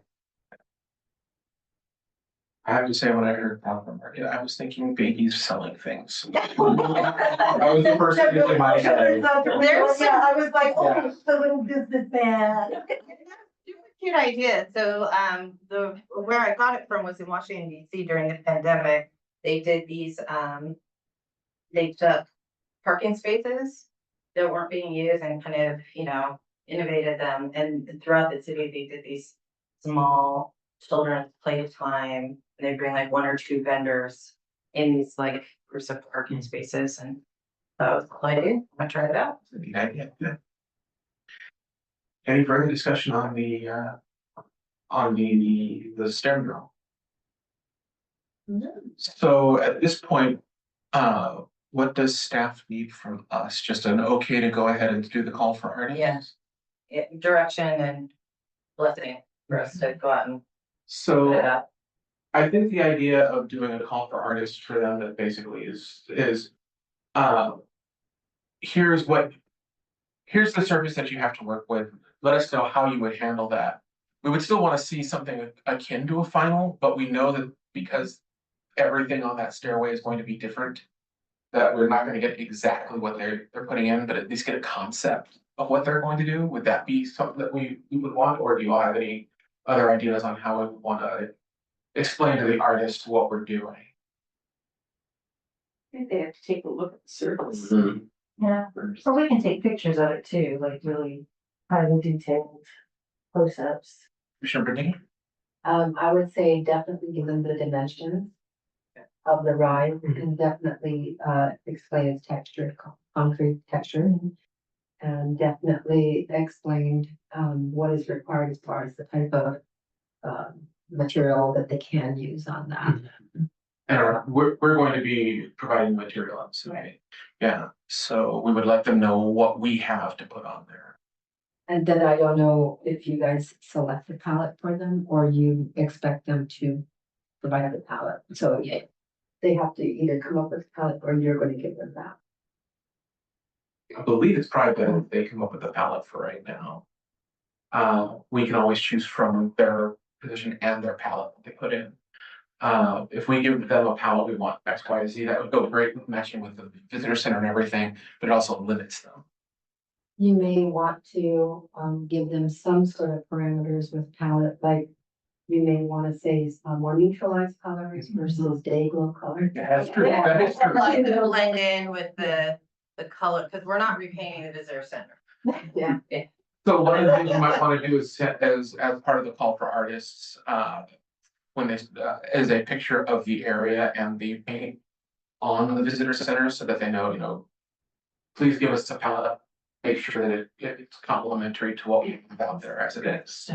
I have to say, when I heard Falcon Market, I was thinking babies selling things. That was the first thing in my head. Yeah, I was like, Yeah. oh, the little businessman. Cute idea. So, where I got it from was in Washington DC during the pandemic. They did these, they took parking spaces that weren't being used and kind of, innovated them. And throughout the city, they did these small children's playtime. They bring like one or two vendors in these like groups of parking spaces, and that was a cool idea. I tried it out. Neat idea, yeah. Any further discussion on the STEM drill? So at this point, what does staff need from us? Just an okay to go ahead and do the call for artists? Yeah. Direction and blessing for us to go out and put it So up. I think the idea of doing a call for artists for them that basically is, here's the service that you have to work with. Let us know how you would handle that. We would still want to see something akin to a final, but we know that because everything on that stairway is going to be different, that we're not going to get exactly what they're putting in, but at least get a concept of what they're going to do. Would that be something that we would want, or do you all have any other ideas on how we would want to explain to the artist what we're doing? I think they have to take a look at the service. Yeah, or we can take pictures of it too, like really highly detailed close-ups. Commissioner Brittany? I would say definitely give them the dimensions of the ride and definitely, explain its texture, concrete texture. And definitely explain, what is required as far as the type of, material that they can use on that. And we're going to be providing material, I'm assuming. Yeah, so we would let them know what we have to put on there. And then I don't know if you guys select the palette for them or you expect them to provide the palette. So yeah, they have to either come up with a palette or you're going to give them that. I believe it's probably better if they come up with a palette for right now. We can always choose from their position and their palette that they put in. If we give them a palette, we want X, Y, Z, that would go great with matching with the visitor center and everything, but it also limits them. You may want to, give them some sort of parameters with palette, like you may want to say more neutralized colors versus day glow colors. That's true, that is true. Like to blend in with the color, because we're not repainting the visitor center. Yeah. So one of the things you might want to do is set as part of the call for artists, when they, is a picture of the area and the paint on the visitor center so that they know, please give us a palette. Make sure that it's complementary to what we have out there as it is.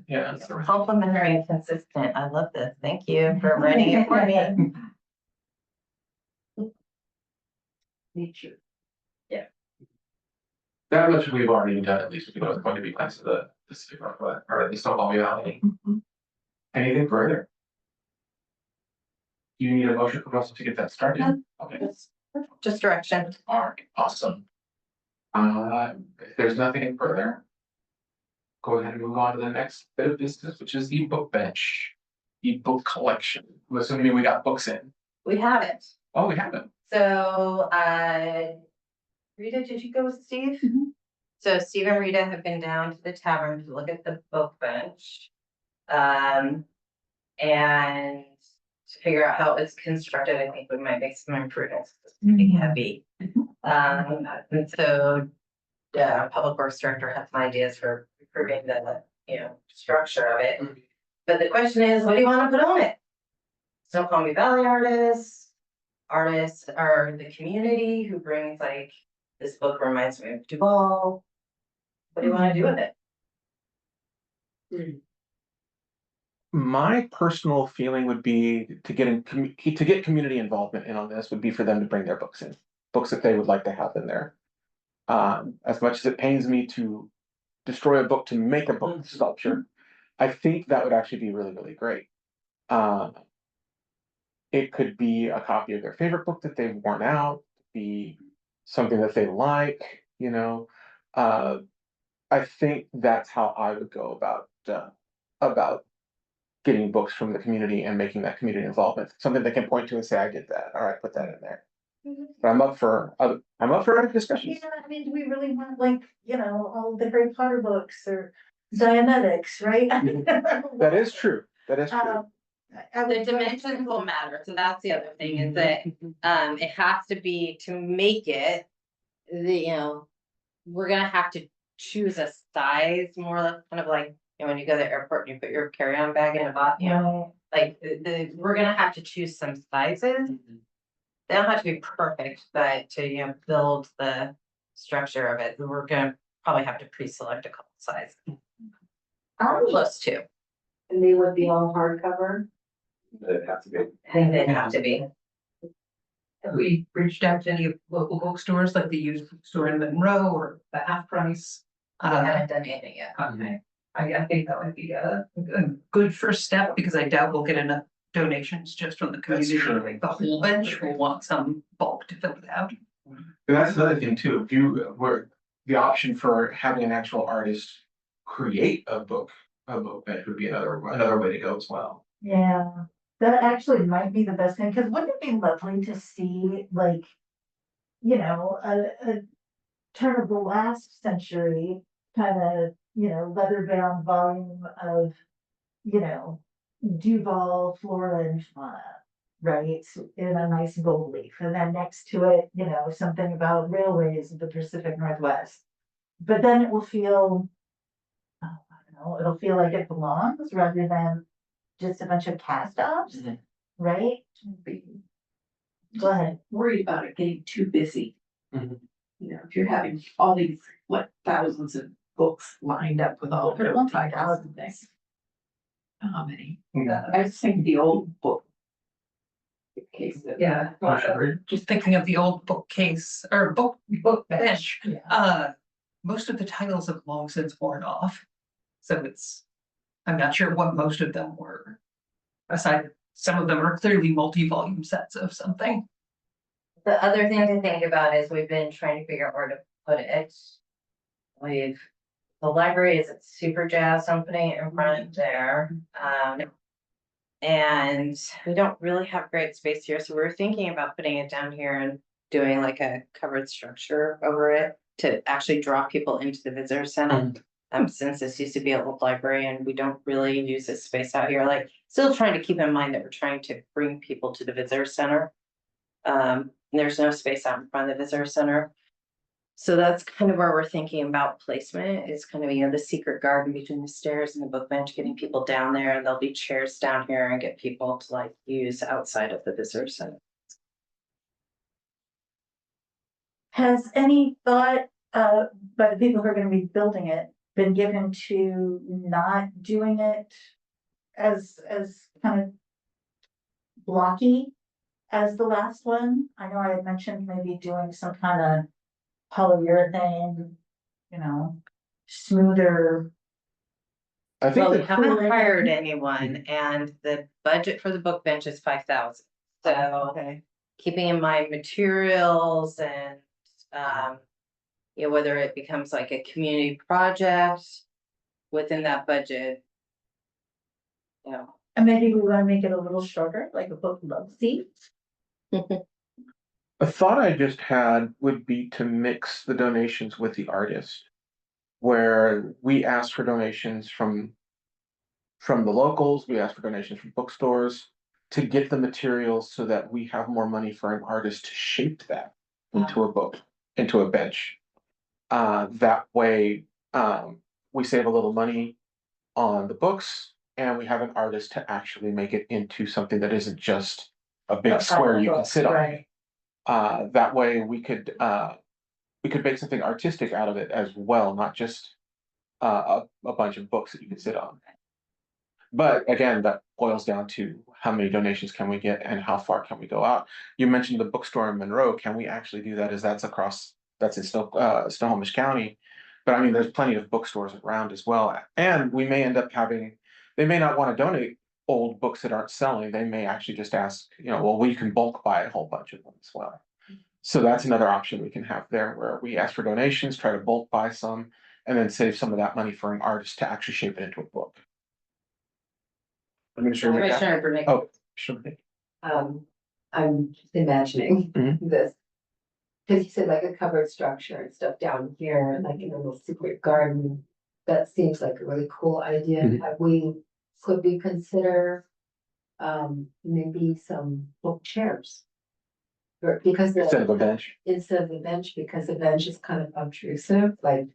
Yeah. Complimentary and consistent. I love this. Thank you for writing it for me. Nature. That much we've already done, at least we know it's going to be nice to the Pacific Northwest, or at least Snoqualmie Valley. Anything further? Do you need a motion for us to get that started? Okay. Just direction. All right, awesome. If there's nothing further, go ahead and move on to the next bit of business, which is the book bench. E-book collection. I'm assuming we got books in. We have it. Oh, we haven't. So, Rita, did you go with Steve? So Steve and Rita have been down to the tavern to look at the book bench. And to figure out how it's constructed, I think we might make some improvements. It's pretty heavy. And so Public Works Director has some ideas for improving the, structure of it. But the question is, what do you want to put on it? Snoqualmie Valley artists are the community who brings like, this book reminds me of Duvall. What do you want to do with it? My personal feeling would be to get community involvement in on this would be for them to bring their books in, books that they would like to have in there. As much as it pains me to destroy a book to make a book sculpture, I think that would actually be really, really great. It could be a copy of their favorite book that they've worn out, be something that they like, I think that's how I would go about getting books from the community and making that community involvement, something they can point to and say, I did that, or I put that in there. But I'm up for other discussions. Yeah, I mean, do we really want all the Harry Potter books or Dianetics, right? That is true. That is true. The dimensions will matter, so that's the other thing, is that it has to be, to make it, we're gonna have to choose a size, more or less, kind of like, when you go to the airport and you put your carry-on bag in a box, like we're gonna have to choose some sizes. They don't have to be perfect, but to build the structure of it, we're gonna probably have to pre-select a couple sizes. Close to. And they would be all hardcover. It'd have to be. I think they'd have to be. Have we reached out to any local bookstores, like the used bookstore in Monroe or the Half Price? I haven't done anything yet. Okay, I think that would be a good first step, because I doubt we'll get enough donations just from the community. true. Like the whole bench will want some bulk to fill it out. And that's another thing too, if you were the option for having an actual artist create a book that would be another way to go as well. Yeah, that actually might be the best thing, because wouldn't it be lovely to see a turn of the last century kind of, leather bound volume of, Duvall, flora and fauna, right, in a nice gold leaf, and then next to it, you know, something about railways of the Pacific Northwest. But then it will feel, oh, I don't know, it'll feel like it belongs rather than just a bunch of cast offs, Mhm. right? Go ahead. Worried about it getting too busy. Mhm. You know, if you're having all these, what, thousands of books lined up with all But it their won't be titles and thousands. things. How many? Yeah. I just think the old book. Case that. Yeah. Just thinking of the old bookcase or book bench, Yeah. most of the titles have long since worn off. So I'm not sure what most of them were. Aside, some of them are clearly multi-volume sets of something. The other thing to think about is we've been trying to figure out where to put it. The library is at Super Jazz, I'm putting it in front there. And we don't really have great space here, so we were thinking about putting it down here and doing like a covered structure over it to actually draw people into the visitor center. Since this used to be an old library and we don't really use this space out here, like still trying to keep in mind that we're trying to bring people to the visitor center. There's no space out in front of the visitor center. So that's kind of where we're thinking about placement. It's kind of, you know, the secret garden between the stairs and the book bench, getting people down there, and there'll be chairs down here and get people to like use outside of the visitor center. Has any thought, by the people who are gonna be building it, been given to not doing it as kind of blocky as the last one? I know I had mentioned maybe doing some kind of polyurethane, you know, smoother. I think Well, we that, haven't hired anyone and the budget for the book bench is 5,000. So Okay. keeping in mind materials and, you know, whether it becomes like a community project within that budget. You know, And maybe we wanna make it a little shorter, like a book love seat. a thought I just had would be to mix the donations with the artist. Where we ask for donations from the locals, we ask for donations from bookstores to get the materials so that we have more money for an artist to shape that into a book, into a bench. That way, we save a little money on the books and we have an artist to actually make it into something that isn't just a big square you can sit on. Right. That way we could make something artistic out of it as well, not just a bunch of books that you can sit on. But again, that boils down to how many donations can we get and how far can we go out? You mentioned the bookstore in Monroe. Can we actually do that? As that's in Snohomish County. But I mean, there's plenty of bookstores around as well. And we may end up having, they may not want to donate old books that aren't selling. They may actually just ask, you know, well, we can bulk buy a whole bunch of them as well. So that's another option we can have there where we ask for donations, try to bulk buy some, and then save some of that money for an artist to actually shape it into a book. Commissioner McCaffrey? Commissioner Burnett. Oh, sure. I'm just imagining Mhm. this. Cause you said like a covered structure and stuff down here, like in a little secret garden. That seems like a really cool idea. Mhm. Could we consider, maybe some book chairs? Because Instead of a bench. instead of the bench, because the bench is kind of obtrusive, like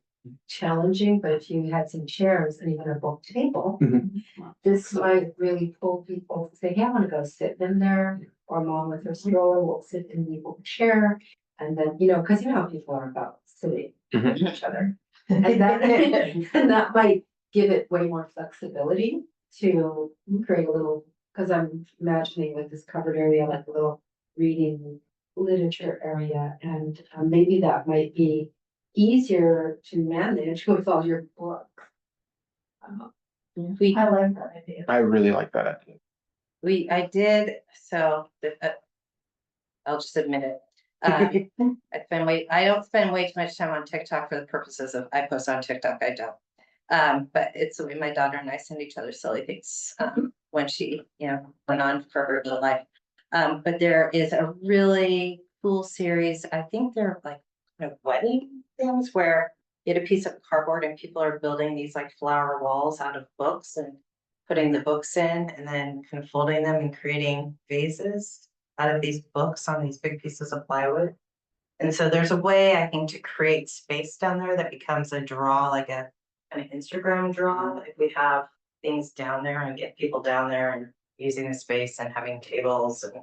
challenging, but if you had some chairs and even a book table. Mhm. This might really pull people to say, hey, I wanna go sit in there, or mom with her stroller will sit in the book chair. And then, you know, cause you know how people are about sitting Mhm. with each other. And that, and that might give it way more flexibility to create a little, cause I'm imagining like this covered area, like a little reading literature area, and maybe that might be easier to manage with all your books. We, I like that idea. I really like that idea. I did, so, I'll just admit it. I don't spend way too much time on TikTok for the purposes of, I post on TikTok, I don't. But it's the way my daughter and I send each other silly things, when she, you know, went on for her little life. But there is a really cool series, I think they're like kind of wedding things where you get a piece of cardboard and people are building these like flower walls out of books and putting the books in and then kind of folding them and creating vases out of these books on these big pieces of plywood. And so there's a way, I think, to create space down there that becomes a draw, like a an Instagram draw. If we have things down there and get people down there and using the space and having tables and.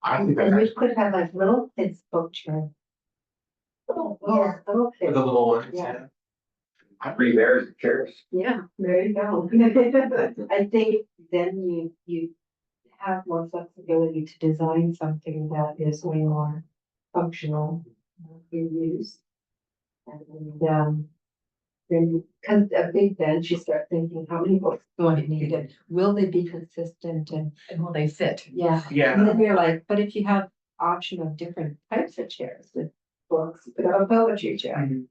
I think And we that's could have like little kids book churn. Yeah, little the kids. little ones, Yeah. yeah. Three bears and chairs. Yeah, there you go. I think then you have more flexibility to design something that is way more functional in use. And then, cause a big bench, you start thinking, how many books do I need and will they be consistent and, And will they fit? yeah. Yeah. And then you're like, but if you have option of different types of chairs with books, you could have a poetry chair, Mhm.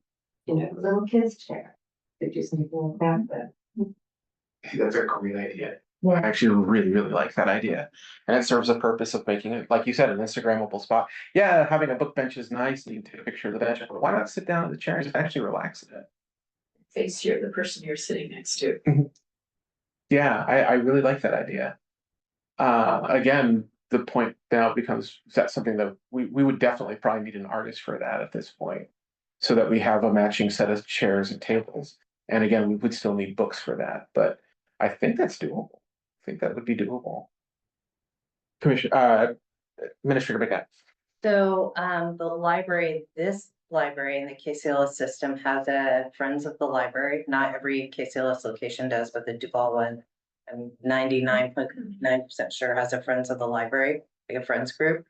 you know, little kids chair. They just need more of that, but. That's a great idea. I Yeah. actually really, really like that idea. And it serves a purpose of making it, like you said, an Instagrammable spot. Yeah, having a book bench is nice, and you can take a picture of the bench, but why not sit down in the chairs and actually relax in it? Face the person you're sitting next to. Yeah, I really like that idea. Again, the point now becomes, is that something that we would definitely probably need an artist for that at this point. So that we have a matching set of chairs and tables. And again, we would still need books for that, but I think that's doable. I think that would be doable. Administrator McGinn. So, the library, this library in the KCLS system has a Friends of the Library. Not every KCLS location does, but the Duvall one, I'm 99.9% sure has a Friends of the Library, like a friends group.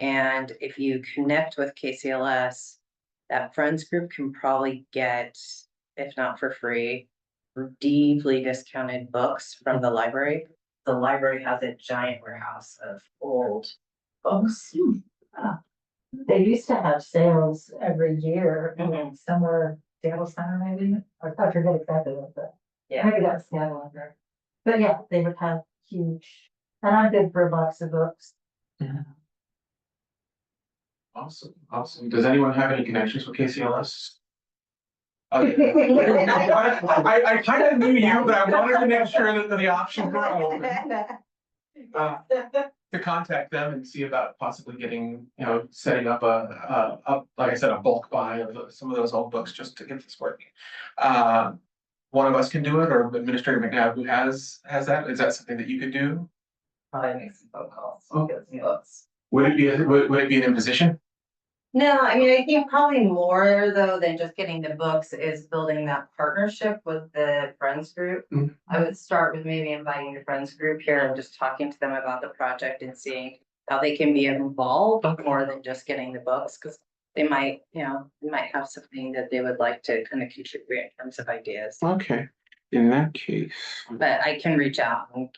And if you connect with KCLS, that friends group can probably get, if not for free, deeply discounted books from the library. The library has a giant warehouse of old books. They used to have sales every year, Mhm. somewhere, Dale Center maybe, I forget exactly what the. Yeah. Maybe that's Seattle under. But yeah, they would have huge, and I'm good for a box of books. Awesome, awesome. Does anyone have any connections with KCLS? I kind of knew you, but I wanted to make sure that the options were open. To contact them and see about possibly getting, setting up like I said, a bulk buy of some of those old books just to get this working. One of us can do it, or Administrator McNabb who has that. Is that something that you could do? Probably make some phone calls. Oh. Get some books. Would it be an imposition? No, I mean, I think probably more though than just getting the books is building that partnership with the friends group. Mhm. I would start with maybe inviting the friends group here and just talking to them about the project and seeing how they can be involved more than just getting the books, because they might have something that they would like to kind of contribute in terms of ideas. Okay, in that case. But I can reach out and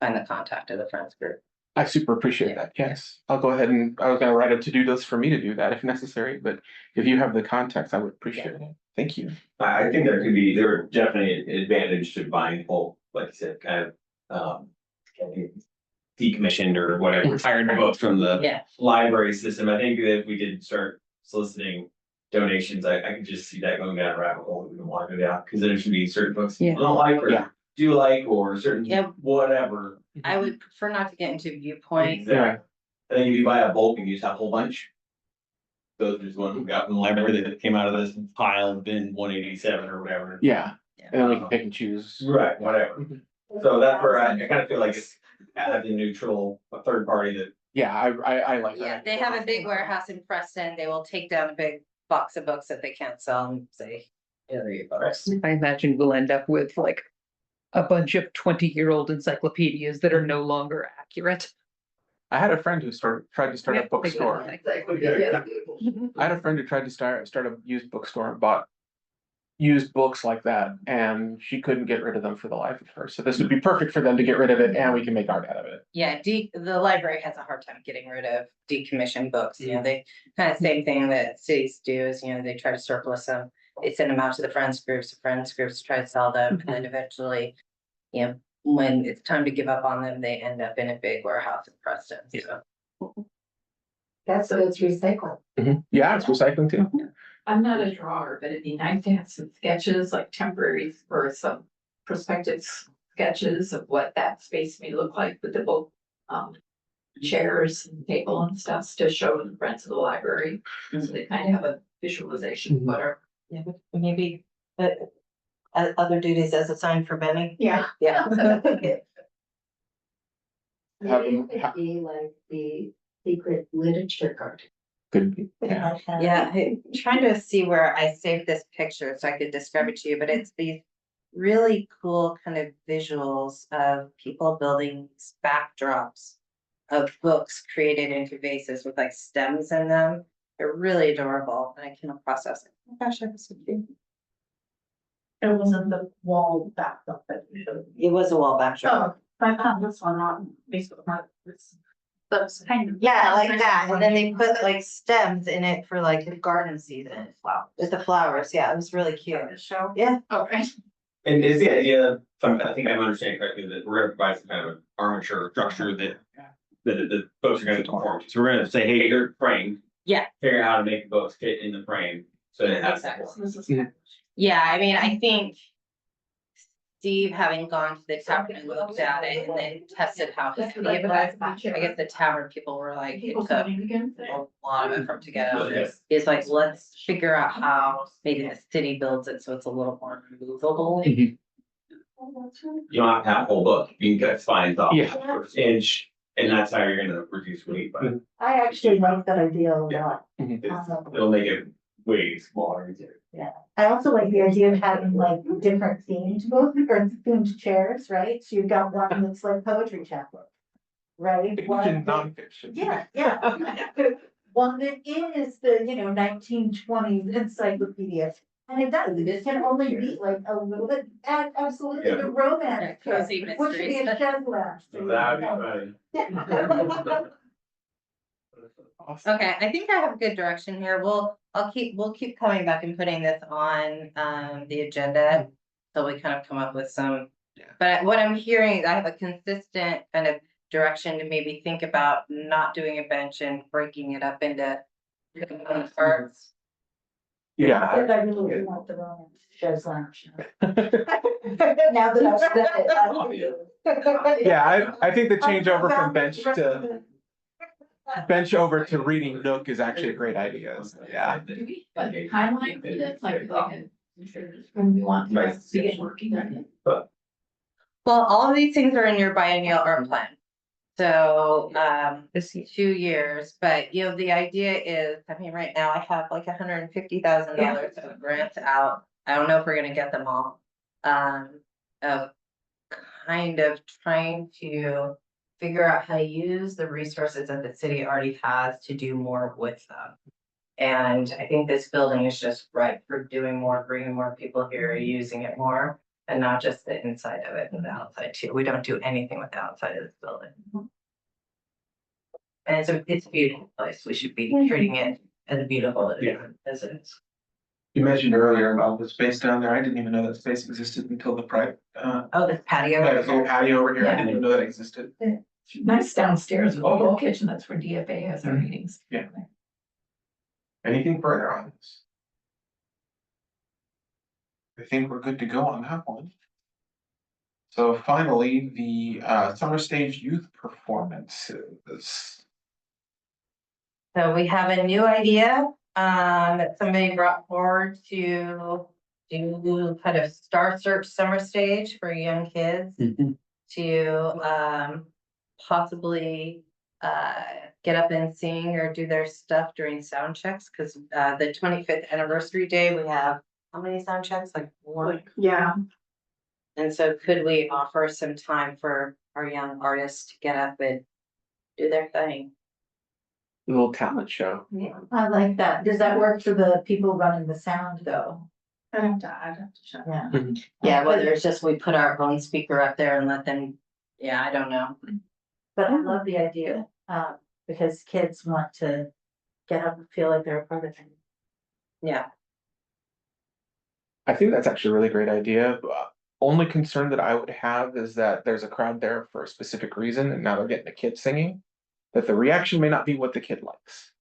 find the contact of the friends group. I super appreciate that. Yes, I'll go ahead and I was gonna write a to-do list for me to do that if necessary, but if you have the contacts, I would appreciate it. Thank you. I think there are definitely an advantage to buying whole, like you said, kind of, decommissioned or whatever, retired books from the Yeah. library system. I think that if we did start soliciting donations, I could just see that going down a rabbit hole we don't want to go down, because there should be certain books Yeah. people don't like or Yeah. do like, or certain Yeah. whatever. I would prefer not to get into viewpoint. Exactly. I think if you buy a bulk and you just have a whole bunch. Those are just one we got from the library that came out of this pile bin 187 or whatever. Yeah, Yeah. and then we can pick and choose. Right, whatever. So that's where I kind of feel like it's as a neutral, a third party that. Yeah, I like Yeah, that. they have a big warehouse in Preston. They will take down a big box of books that they can't sell and say, here are your books. I imagine we'll end up with like a bunch of 20-year-old encyclopedias that are no longer accurate. I had a friend who tried to start a Yeah, bookstore. exactly. I had a friend who tried to start a used bookstore and bought used books like that, and she couldn't get rid of them for the life of her. So this would be perfect for them to get rid of it, and we can make art out of it. Yeah, the library has a hard time getting rid of decommissioned books. They kind of same thing that cities do is, they try to surplus them. They send them out to the friends groups try to sell them, and then eventually, when it's time to give up on them, they end up in a big warehouse in Preston. So. That's what it's recycling. Yeah, it's recycling too. I'm not a drawer, but it'd be nice to have some sketches, like temporary for some prospective sketches of what that space may look like with the both, chairs and table and stuff to show the friends of the library. So they kind of have a visualization of what are. Yeah, maybe, other duties as assigned for Benny. Yeah. Yeah. Have Maybe them- it could be like the secret literature garden. Could be, yeah. Yeah, I'm trying to see where I saved this picture so I could describe it to you, but it's these really cool kind of visuals of people building these backdrops of books created into vases with like stems in them. They're really adorable. And I came across this. Oh my gosh, that was so cute. It wasn't the wall backdrop that you showed. It was a wall backdrop. Oh, I found this one on Facebook Marketplace. That's kind of. Yeah, like that. And then they put like stems in it for like the garden season. Wow. With the flowers. Yeah, it was really cute. Show. Yeah. Okay. And is the idea, I think I'm understanding correctly, that we're gonna provide some kind of an armature structure that. The folks are gonna conform to, so we're gonna say, hey, you're framed. Yeah. Figure out how to make the books fit in the frame, so that it has. Exactly. So this is- Yeah. Yeah, I mean, I think Steve, having gone to the tavern and looked at it and then tested how heavy it was, I guess the tavern people were like, it People took coming again. a lot of effort to get out of this. It's like, let's figure out how maybe the city builds it so it's a little more movable. You don't have to have a whole book, you can cut spines off. Yeah. First inch, and that's how you're gonna reduce weight, but I actually like that idea a Yeah. lot. it'll make it way smaller. Easier. I also like the idea of having like different themed books or themed chairs, right? So you've got one that's like poetry chapbook. Right? One Fiction, that- nonfiction. Yeah, yeah. One that is the, 1920s encyclopedia. And it does, it can only be like a little bit, absolutely, Yeah. the romance. Cozy Which should be a mysteries. shed last. That'd be funny. Awesome. Okay, I think I have a good direction here. We'll keep coming back and putting this on the agenda. So we kind of come up with some, but what I'm hearing, is I have a consistent kind of direction to maybe think about not doing a bench and breaking it up into component parts. Yeah. I really do want the romance sheds lounge. Now that I've said it. Yeah, I think the change over from bench over to reading Nook is actually a great idea. So, yeah. Do we have a timeline for this, when we want to begin working on it? Well, all of these things are in your biennial art plan. So, This 2 years, but the idea is, I mean, right now I have like $150,000 of grants out. I don't know if we're gonna get them all. Of kind of trying to figure out how to use the resources that the city already has to do more with them. And I think this building is just right for doing more, bringing more people here, using it more. And not just the inside of it, but the outside too. We don't do anything with the outside of this building. And it's a beautiful place. We should be treating it as beautiful as it is. You mentioned earlier about the space down there. I didn't even know that space existed until the private, Oh, this patio. patio over here. I didn't even know that existed. Nice downstairs, whole kitchen, that's where DFA has our meetings. Yeah. Anything further on this? I think we're good to go on that one. So finally, the summer stage youth performances. So we have a new idea that somebody brought forward to do kind of Star Search summer stage for young kids to possibly get up and sing or do their stuff during sound checks, because the 25th anniversary day, we have how many sound checks? Like 4. Yeah. And so could we offer some time for our young artists to get up and do their thing? A little talent show. I like that. Does that work for the people running the sound though? I'd have to check. Yeah. Yeah, whether it's just we put our own speaker up there and let them, I don't know. But I love the idea, because kids want to get up and feel like they're a part of it. Yeah, I think that's actually a really great idea. Only concern that I would have is that there's a crowd there for a specific reason, and now they're getting a kid singing. That the reaction may not be what the kid likes.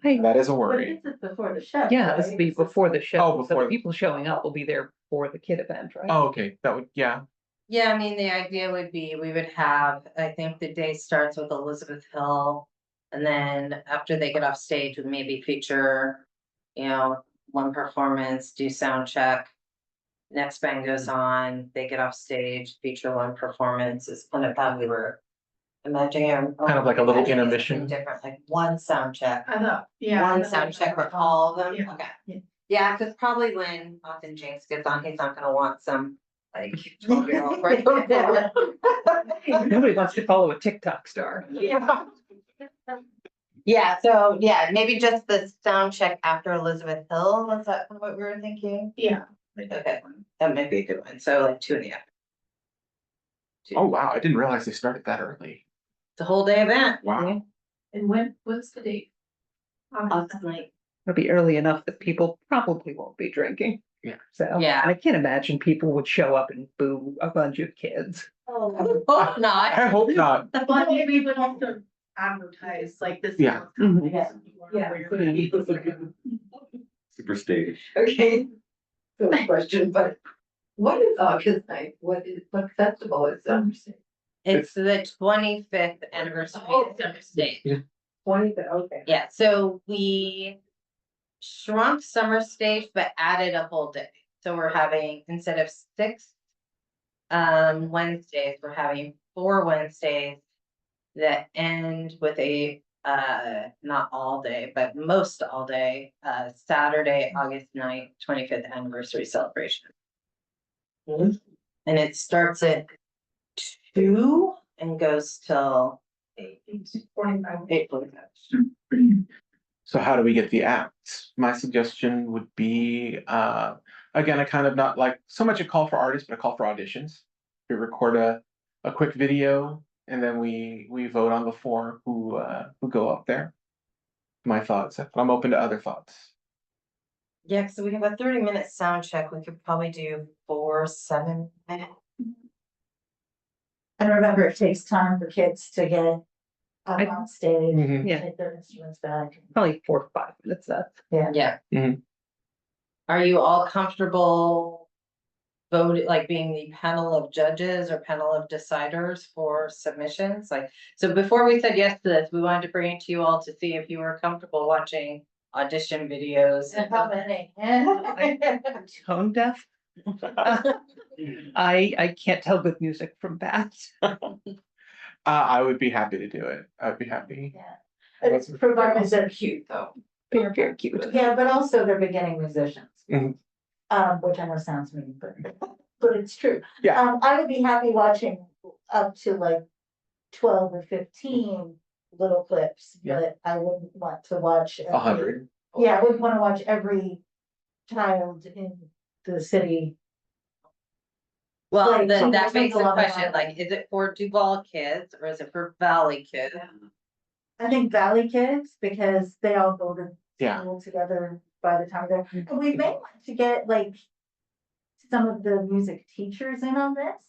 That is a But worry. this is before the show. Yeah, this will be right? before the show. Oh, So before the people showing up will be there for the kid event, right? Oh, okay, that would, yeah. Yeah, I mean, the idea would be, we would have, I think the day starts with Elizabeth Hill. And then after they get off stage, we maybe feature, one performance, do sound check. Next band goes on, they get off stage, feature one performance, is kind of how we were imagining. Kind of like a little imagining it intermission. Different, like one sound check. I know, yeah. One sound check for all of them, Yeah. okay. Yeah, cause probably when Austin Jinx gets on, he's not gonna want some, like, 12-year-old right before. Nobody wants to follow a TikTok star. Yeah. Yeah, so, yeah, maybe just the sound check after Elizabeth Hill, was that what we were thinking? Yeah, Okay, that might be a good one, so like 2 in the afternoon. Oh, wow, I didn't realize they started that early. It's a whole day event. Wow. And what's the date? Austin, like, It'll be early enough that people probably won't be drinking. Yeah. So, Yeah. I can't imagine people would show up and boo a bunch of kids. hope not. I hope not. but we would also advertise like this. Yeah. Mhm. Yeah. Super stage. Okay. Silly question, but what is August 9th? What festival is that? It's the 25th anniversary of Summer State. 20th, okay. Yeah, so we shrunk summer stage, but added a whole day. So we're having, instead of 6 Wednesdays, we're having 4 Wednesdays that end with a not all day, but most all day, Saturday, August 9th, 25th anniversary celebration. Mhm. And it starts at 2 and goes till 8:45. So how do we get the acts? My suggestion would be, again, a kind of not like so much a call for artists, but a call for auditions. We record a quick video and then we vote on the 4 who go up there. My thoughts. I'm open to other thoughts. Yeah, so we have a 30-minute sound check. We could probably do 4 7-minute. And remember, it takes time for kids to get up on stage, Mhm. Yeah. take their instruments back. Probably 4 or 5 minutes, that's. Yeah. Mhm. Are you all comfortable voting, like being the panel of judges or panel of deciders for submissions? Like, so before we said yes to this, we wanted to bring it to you all to see if you were comfortable watching audition videos. And how many? Tone deaf. I can't tell good music from bad. I would be happy to do it. I'd be happy. Yeah. It's provided they're cute though. Very, very cute. Yeah, but also they're beginning musicians. Mhm. Which I know sounds mean, but it's true. Yeah. I would be happy watching up to like 12 or 15 little clips, Yeah. but I wouldn't want to watch. 100. Yeah, I wouldn't want to watch every child in the city. Well, Like, then so that there's makes a a lot of question, that. like, is it for Duvall kids or is it for Valley kids? I think Valley kids, because they all go to Yeah. school together by the time they're, and we may want to get like some of the music teachers in on this.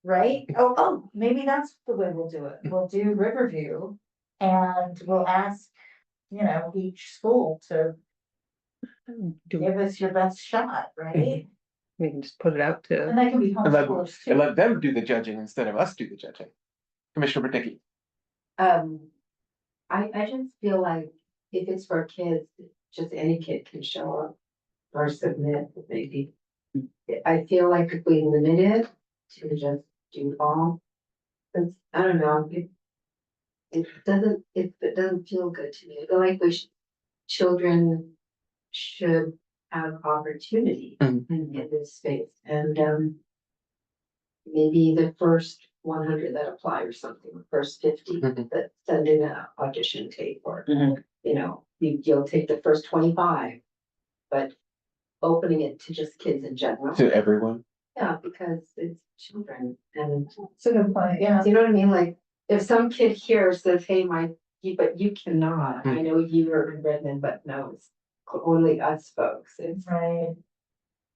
Right? Oh, maybe that's the way we'll do it. We'll do Riverview and we'll ask, each school to give us your best shot, right? We can just put it out to. And that can be And let, homeschoolers and too. let them do the judging instead of us do the judging. Commissioner Brdicki. I just feel like if it's for kids, just any kid can show up or submit, maybe. I feel like if we limit it to just do all, it's, I don't know, it doesn't feel good to me. I feel like children should have opportunity in this space and, maybe the first 100 that apply or something, the first 50 that send in an audition tape or, Mhm. you'll take the first 25. But opening it to just kids in general, To everyone. yeah, because it's children and, It's a good point, yeah. do you know what I mean? Like, if some kid here says, hey, but you cannot, I know you are in Redmond, but no, it's only us folks, it's. Right.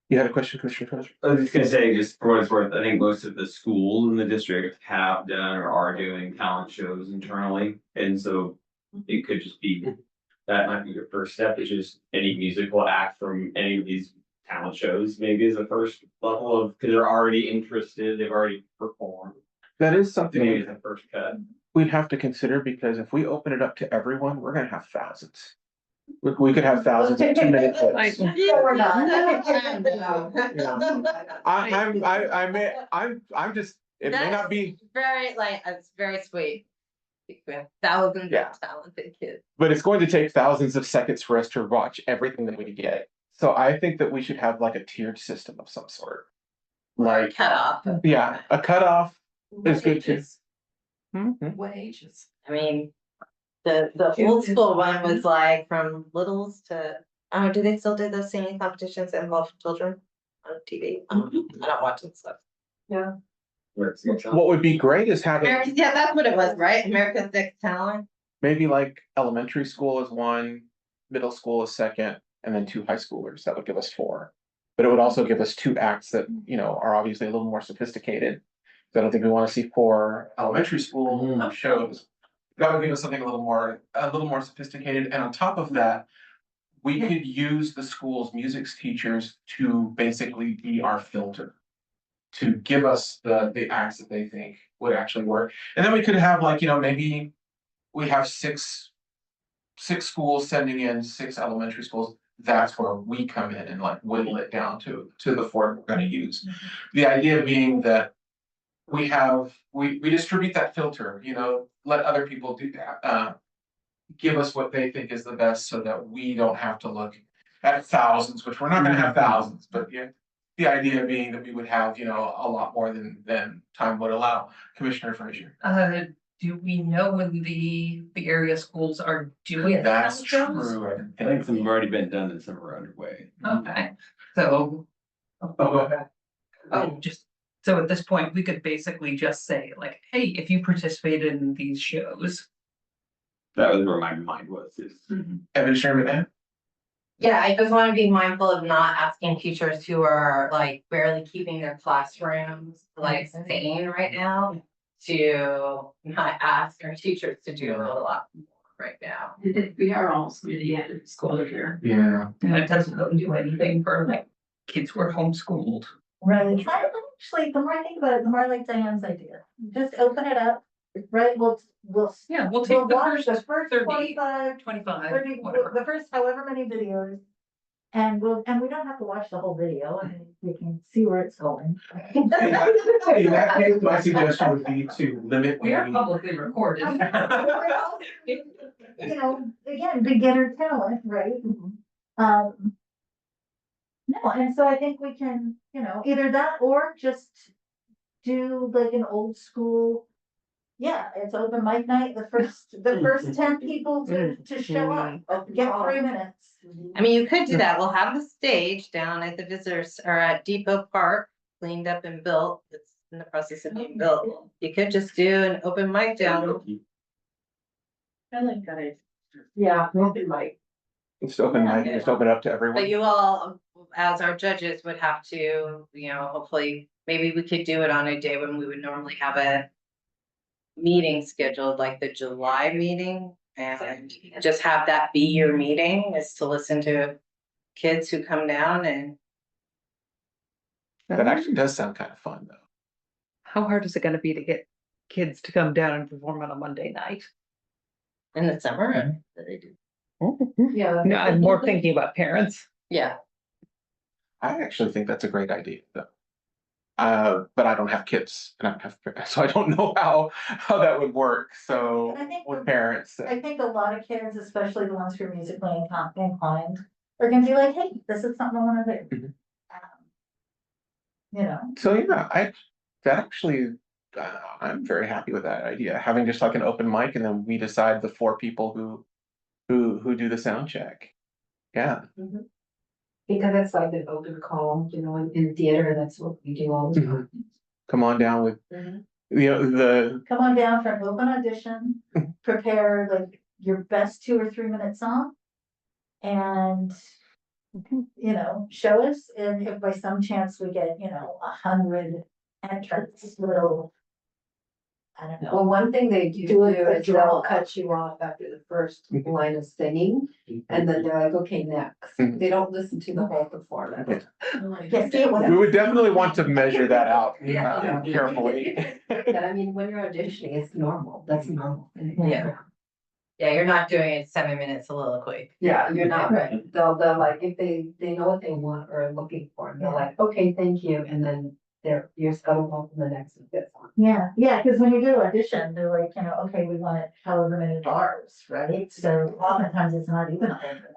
You had a question, Commissioner Fraser? I was just gonna say, just for what it's worth, I think most of the schools in the district have done or are doing talent shows internally, and so it could just be. That might be your first step, is just any musical act from any of these talent shows maybe is the first level of, because they're already interested, they've already performed. That is something Maybe the first cut. we'd have to consider, because if we open it up to everyone, we're gonna have thousands. We could have thousands of 2-minute clips. No, we're not. I'm just, it may not be, Very like, it's very sweet. We have thousands Yeah. of talented kids. but it's going to take thousands of seconds for us to watch everything that we get. So I think that we should have like a tiered system of some sort. Like, Cut off. yeah, a cutoff is good too. What ages? I mean, the old school one was like from littles to, oh, do they still do those singing competitions that involve children on TV? I'm not watching stuff. What would be great is having Yeah, that's what it was, right? America's Next Talent. maybe like elementary school is one, middle school is second, and then 2 high schoolers. That would give us 4. But it would also give us 2 acts that, are obviously a little more sophisticated. I don't think we want to see 4 elementary school shows. That would give us something a little more sophisticated. And on top of that, we could use the school's music teachers to basically be our filter, to give us the acts that they think would actually work. And then we could have like, maybe we have 6 schools sending in 6 elementary schools. That's where we come in and like whittle it down to the 4 we're gonna use. The idea being that we distribute that filter, let other people do that. Give us what they think is the best so that we don't have to look at thousands, which we're not gonna have thousands, but yeah. The idea being that we would have, a lot more than time would allow. Commissioner Frazier. Do we know when the area schools are doing? That's talent shows? true. I think some have already been done and some are underway. Okay, so. Oh, go ahead. Just, so at this point, we could basically just say like, hey, if you participated in these shows. That was where my mind was, is. Evan Sherman, eh? Yeah, I just want to be mindful of not asking teachers who are like barely keeping their classrooms like sane right now. To not ask our teachers to do a lot more right now. We are almost near the end of the school year. Yeah. And it doesn't really do anything for like kids who are homeschooled. Right, actually, the more I think about it, the more I like Diane's idea, just open it up, right, we'll Yeah, we'll we'll take the watch the first first 30, 25, 25, 30, whatever. the first however many videos. And we don't have to watch the whole video, I mean, we can see where it's going. In that case, my suggestion would be to limit. We are publicly recorded. Again, beginner talent, right? No, and so I think we can, either that or just do like an old school. Yeah, it's open mic night, the first 10 people to show up, get 3 minutes. I mean, you could do that. We'll have the stage down at the visitors or at Depot Park, cleaned up and built. It's in the process of being built. You could just do an open mic down. I like that idea. Yeah, open mic. Just open mic, just open it up to But everyone. you all, as our judges, would have to, hopefully, maybe we could do it on a day when we would normally have a meeting scheduled, like the July meeting, and just have that be your meeting, is to listen to kids who come down and. That actually does sound kind of fun, though. How hard is it gonna be to get kids to come down and perform on a Monday night? In the summer, they do. Yeah. No, I'm more thinking about parents. Yeah, I actually think that's a great idea, though. But I don't have kids, and I don't have, so I don't know how that would work. So And I think with parents, I think a lot of kids, especially the ones who are musically inclined, are gonna be like, hey, this is something I wanna do. Mhm. So, so yeah, that actually, I'm very happy with that idea. Having just like an open mic, and then we decide the 4 people who do the sound check. Yeah. Because it's like an open call, in theater, that's what we do all the time. Come on down with, the come on down for an open audition, prepare like your best 2 or 3 minute song. And, show us, and if by some chance we get, 100 entrants, we'll I don't know. Well, one thing they do Do a is they'll draw. cut you off after the first Mhm. line of singing, and then they're like, okay, next. Mhm. They don't listen to the whole performance. Yeah, see, when We would definitely want to measure that out Yeah. carefully. But I mean, when you're auditioning, it's normal, that's normal. Yeah. Yeah, you're not doing a 7-minute soliloquy. Yeah, you're not right. They'll like, if they know what they want or are looking for, and they're like, okay, thank you, and then you're scuttled on to the next and fifth one. Yeah, because when you do audition, they're like, okay, we want it however many bars, right? So oftentimes it's not even a whole minute.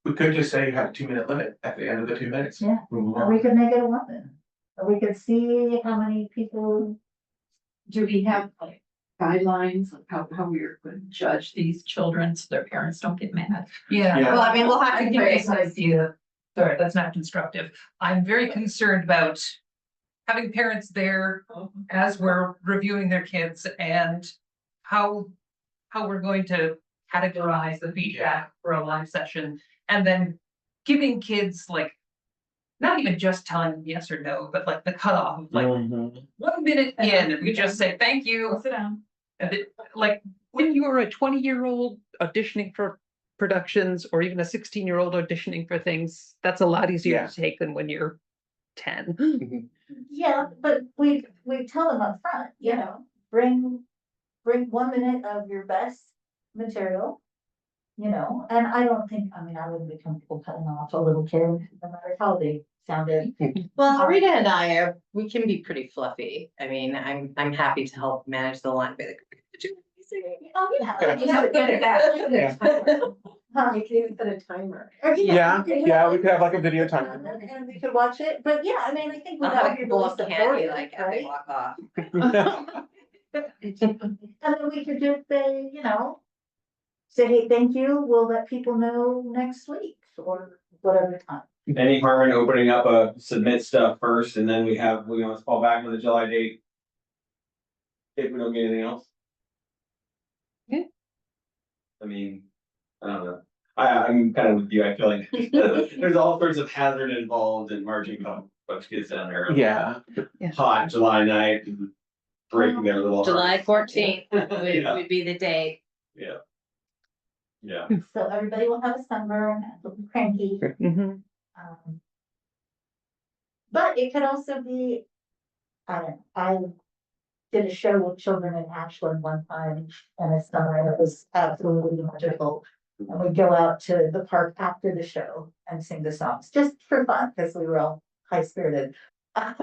We could just say you have a 2-minute limit at the end of the 2 minutes. Yeah. Move Or we on. could make it a 1 minute. Or we could see how many people, Do we have like guidelines of how we're going to judge these children so their parents don't get mad? Yeah, Yeah. well, I mean, we'll have I to think create that's an idea. Sorry, that's not constructive. I'm very concerned about having parents there as we're reviewing their kids and how we're going to categorize the feedback for a live session and then giving kids like, not even just telling them yes or no, but like the cutoff, of, like 1 minute in, and we just say, thank you. Sit down. And like, when you're a 20-year-old auditioning for productions, or even a 16-year-old auditioning for things, that's a lot easier Yeah. to take than when you're 10. yeah, but we tell them up front, bring 1 minute of your best material. And I don't think, I wouldn't be comfortable cutting off a little kid, no matter how they sounded. Well, Rita and we can be pretty fluffy. I mean, I'm happy to help manage the line. But Oh, yeah. Yeah, good at that. Huh? You can even set a timer. Yeah, we could have like a video timer. And we could watch it, but yeah, I think we I'll gotta have be a bowl really of candy supportive, like as they right? walk off. And then we could just say, say, hey, thank you, we'll let people know next week or whatever time. Any harm in opening up submit stuff first, and then we want to fall back on the July date? If we don't get anything else? Yeah. I mean, I don't know. I'm kind of with you. I feel like there's all sorts of hazard involved in marching a bunch of kids down there. Yeah, Hot July night, and breaking their little. July hearts. 14th Yeah. would be the date. Yeah. Yeah. So everybody will have a sunburn, a little cranky. Mhm. But it could also be, I don't know, I did a show with children in Ashland one time in the summer, and it was absolutely magical. And we'd go out to the park after the show and sing the songs, just for fun, because we were all high spirited.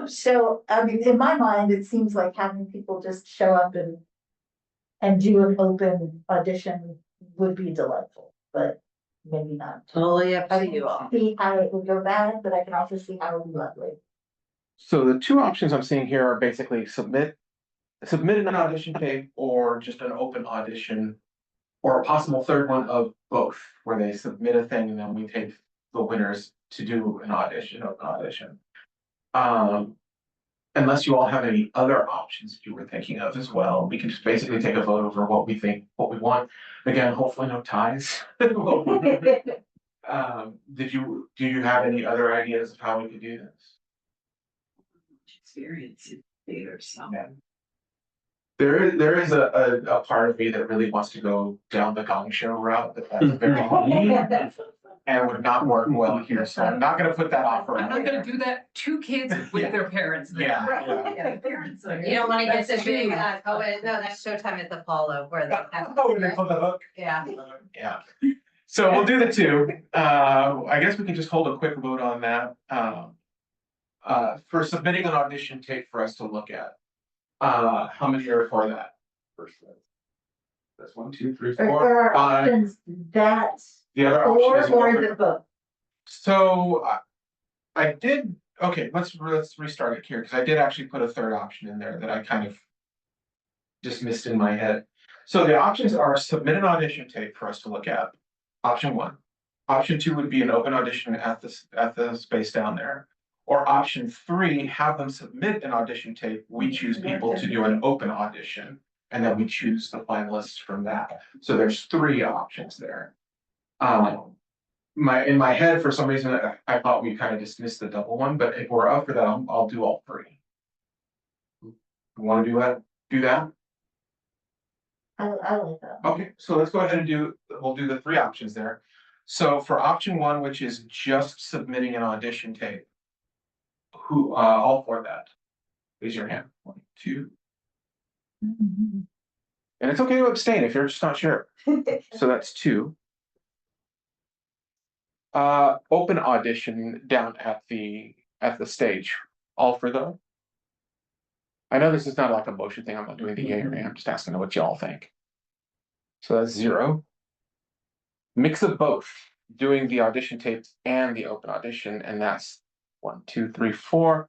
So, in my mind, it seems like having people just show up and do an open audition would be delightful, but maybe not. Totally up I to can you all. see how it would go bad, but I can also see how it would be lovely. so the two options I'm seeing here are basically submit an audition tape or just an open audition. Or a possible third one of both, where they submit a thing and then we take the winners to do an open audition. Unless you all have any other options that you were thinking of as well, we can just basically take a vote over what we want. Again, hopefully no ties. Do you have any other ideas of how we could do this? Experience in theater, so. There is a part of me that really wants to go down the Gong Show route, but that's very and would not work well here, so I'm not gonna put that off. I'm not gonna do that to kids with their parents. there. Yeah. Parents are- You don't want to get the That's big, true. no, that's Showtime at the Apollo where they have. Oh, they put the hook. Yeah. Yeah. So we'll do the two. I guess we can just hold a quick vote on that. For submitting an audition tape for us to look at. How many are for that? First, that's 1, 2, 3, Or 4, there are 5. options that, The other option is. or open. the book. So I did, okay, let's restart it here, because I did actually put a third option in there that I kind of dismissed in my head. So the options are submit an audition tape for us to look at, option 1. Option 2 would be an open audition at the space down there. Or option 3, have them submit an audition tape, we choose people to do an open audition, and then we choose the finalists from that. So there's 3 options there. In my head, for some reason, I thought we kind of dismissed the double one, but if we're up for that, I'll do all 3. You wanna do that? I like that. Okay, so let's go ahead and we'll do the three options there. So for option one, which is just submitting an audition tape. Who, all for that? Raise your hand. 1, 2. And it's okay to abstain if you're just not sure. So that's 2. Open audition down at the stage. All for those? I know this is not like a motion thing. I'm not doing the yay or nay. I'm just asking what y'all think. So that's 0. Mix of both, doing the audition tapes and the open audition, and that's 1, 2, 3, 4.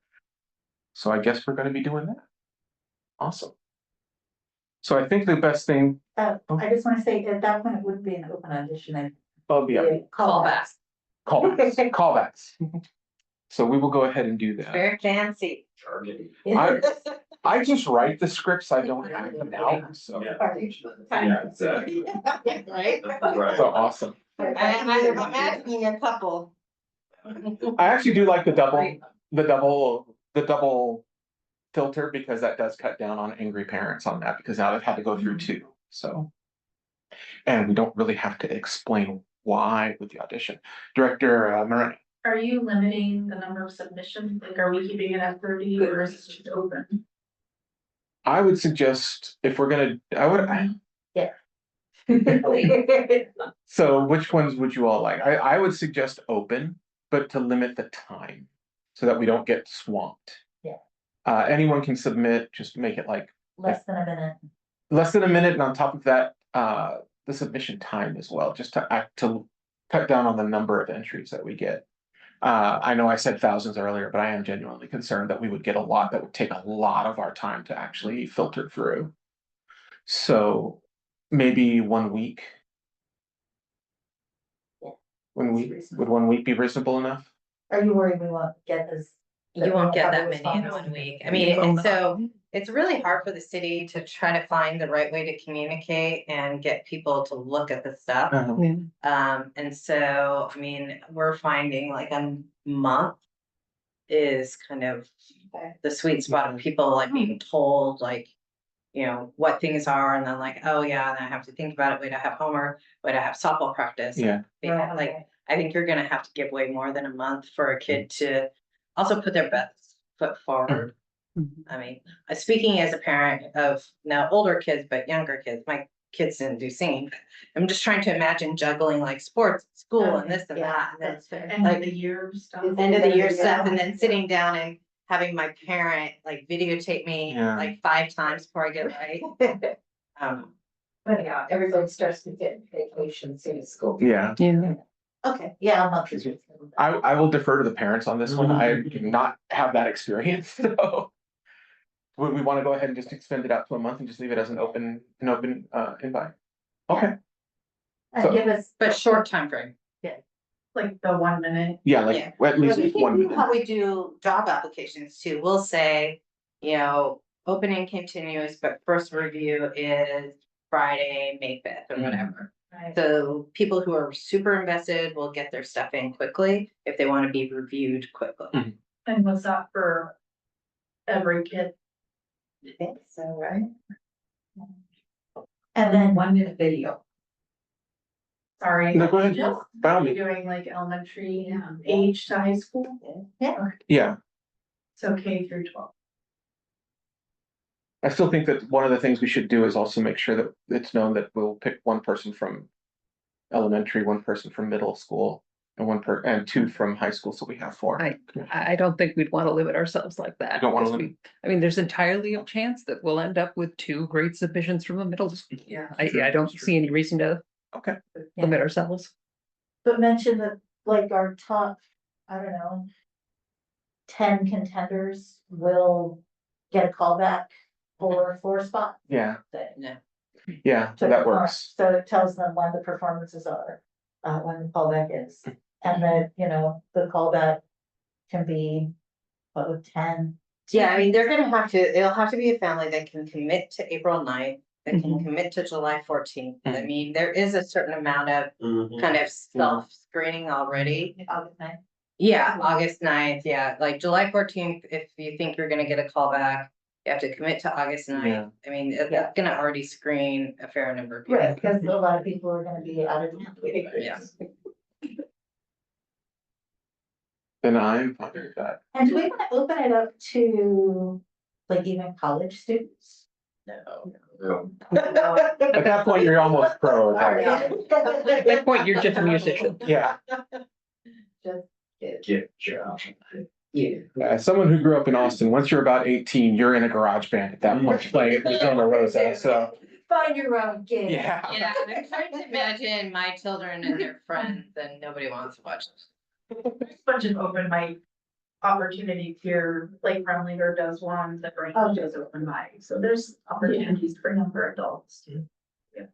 So I guess we're going to be doing that. Awesome. So I think the best thing. I just wanna say, at that point, it wouldn't be an open audition, I'd Oh, yeah. be callbacks. Callbacks. So we will go ahead and do that. Very fancy. I just write the scripts. I don't act them out. So, Right? so awesome. I'm imagining a couple. I actually do like the double filter because that does cut down on angry parents on that because now they've had to go through 2. So, and we don't really have to explain why with the audition. Director Moreno. Are you limiting the number of submissions? Like, are we keeping it at 30 or is it just open? I would suggest if we're gonna, so which ones would you all like? I would suggest open, but to limit the time so that we don't get swamped. Yeah. Anyone can submit, just make it like Less than a minute. less than a minute, and on top of that, the submission time as well, just to cut down on the number of entries that we get. I know I said thousands earlier, but I am genuinely concerned that we would get a lot that would take a lot of our time to actually filter through. So maybe 1 week. 1 week, would 1 week be reasonable enough? Are you worried we won't get this? You won't get that Have a many in response? 1 week. I mean, and so it's really hard for the city to try to find the right way to communicate and get people to look at the stuff. And so, I mean, we're finding like a month is kind of the sweet spot of people like being told like, you know, what things are and then like, oh yeah, and I have to think about it. Wait, I have homework. Wait, I have softball practice. Yeah. Right, Like, okay. I think you're gonna have to give way more than a month for a kid to also put their best foot forward. I mean, speaking as a parent of now older kids, but younger kids, my kids didn't do singing. I'm just trying to imagine juggling like sports, school and this and Yeah, that. And then that's fair. End of the year stuff. end of the year stuff and then sitting down and having my parent like videotape me Yeah. like 5 times before I get it right. But yeah, everybody starts to get vacations in school. Yeah. Yeah. Okay, yeah, a month is reasonable. I will defer to the parents on this one. I do not have that experience, so. Would we want to go ahead and just extend it out to a month and just leave it as an open invite? Okay, And give us. But short time frame. Like the 1 minute. yeah, like Yeah. at least We can 1 do minute. how we do job applications too. We'll say, you know, opening continuous, but first review is Friday, May 5th or whatever. Right. So people who are super invested will get their stuff in quickly if they want to be reviewed quickly. And was that for every kid? I think so, right? And then 1 minute video. Sorry. No, go ahead. Just By all are means. you doing like elementary age to high school? Yeah, So K through 12. I still think that one of the things we should do is also make sure that it's known that we'll pick one person from elementary, one person from middle school, and 2 from high school, so we have 4. I don't think we'd want to limit ourselves like that. You don't wanna because I mean, there's entirely a chance that we'll end up with 2 great submissions from a middle school. Yeah. I don't see any reason to Okay, limit ourselves. But mention that like our top, I don't know. 10 contenders will get a callback for 4 spots. yeah, No. yeah, to that perform. works. So it tells them when the performances are, when the callback is, and that, you know, the callback can be, what, with 10. Yeah, I mean, they're gonna have to, it'll have to be a family that can commit to April 9th, that can commit to July 14th. I Mhm. mean, there is a certain amount of kind of self-screening already. August 9th. Yeah, August 9th, yeah, like July 14th, if you think you're gonna get a call back, You have to commit to August Yeah. 9th. I mean, that's gonna already screen a fair number of people. Right, because a lot of people are gonna be out of. Yeah. Then I'm fine with that. And do we wanna open it up to, like, even college students? No. At that point, you're almost pro. At that point, you're just a musician. Yeah, Just Yeah. as someone who grew up in Austin, once you're about 18, you're in a garage band at that point, playing at the Zona Rosa, so, Find your own gig. yeah. Yeah, I'm trying to imagine my children and their friends, and nobody wants to watch this. There's a bunch of open mic opportunities here, like Brown Leader does one, the Brain Oh. does open mic, so there's opportunities for younger adults too. Yeah.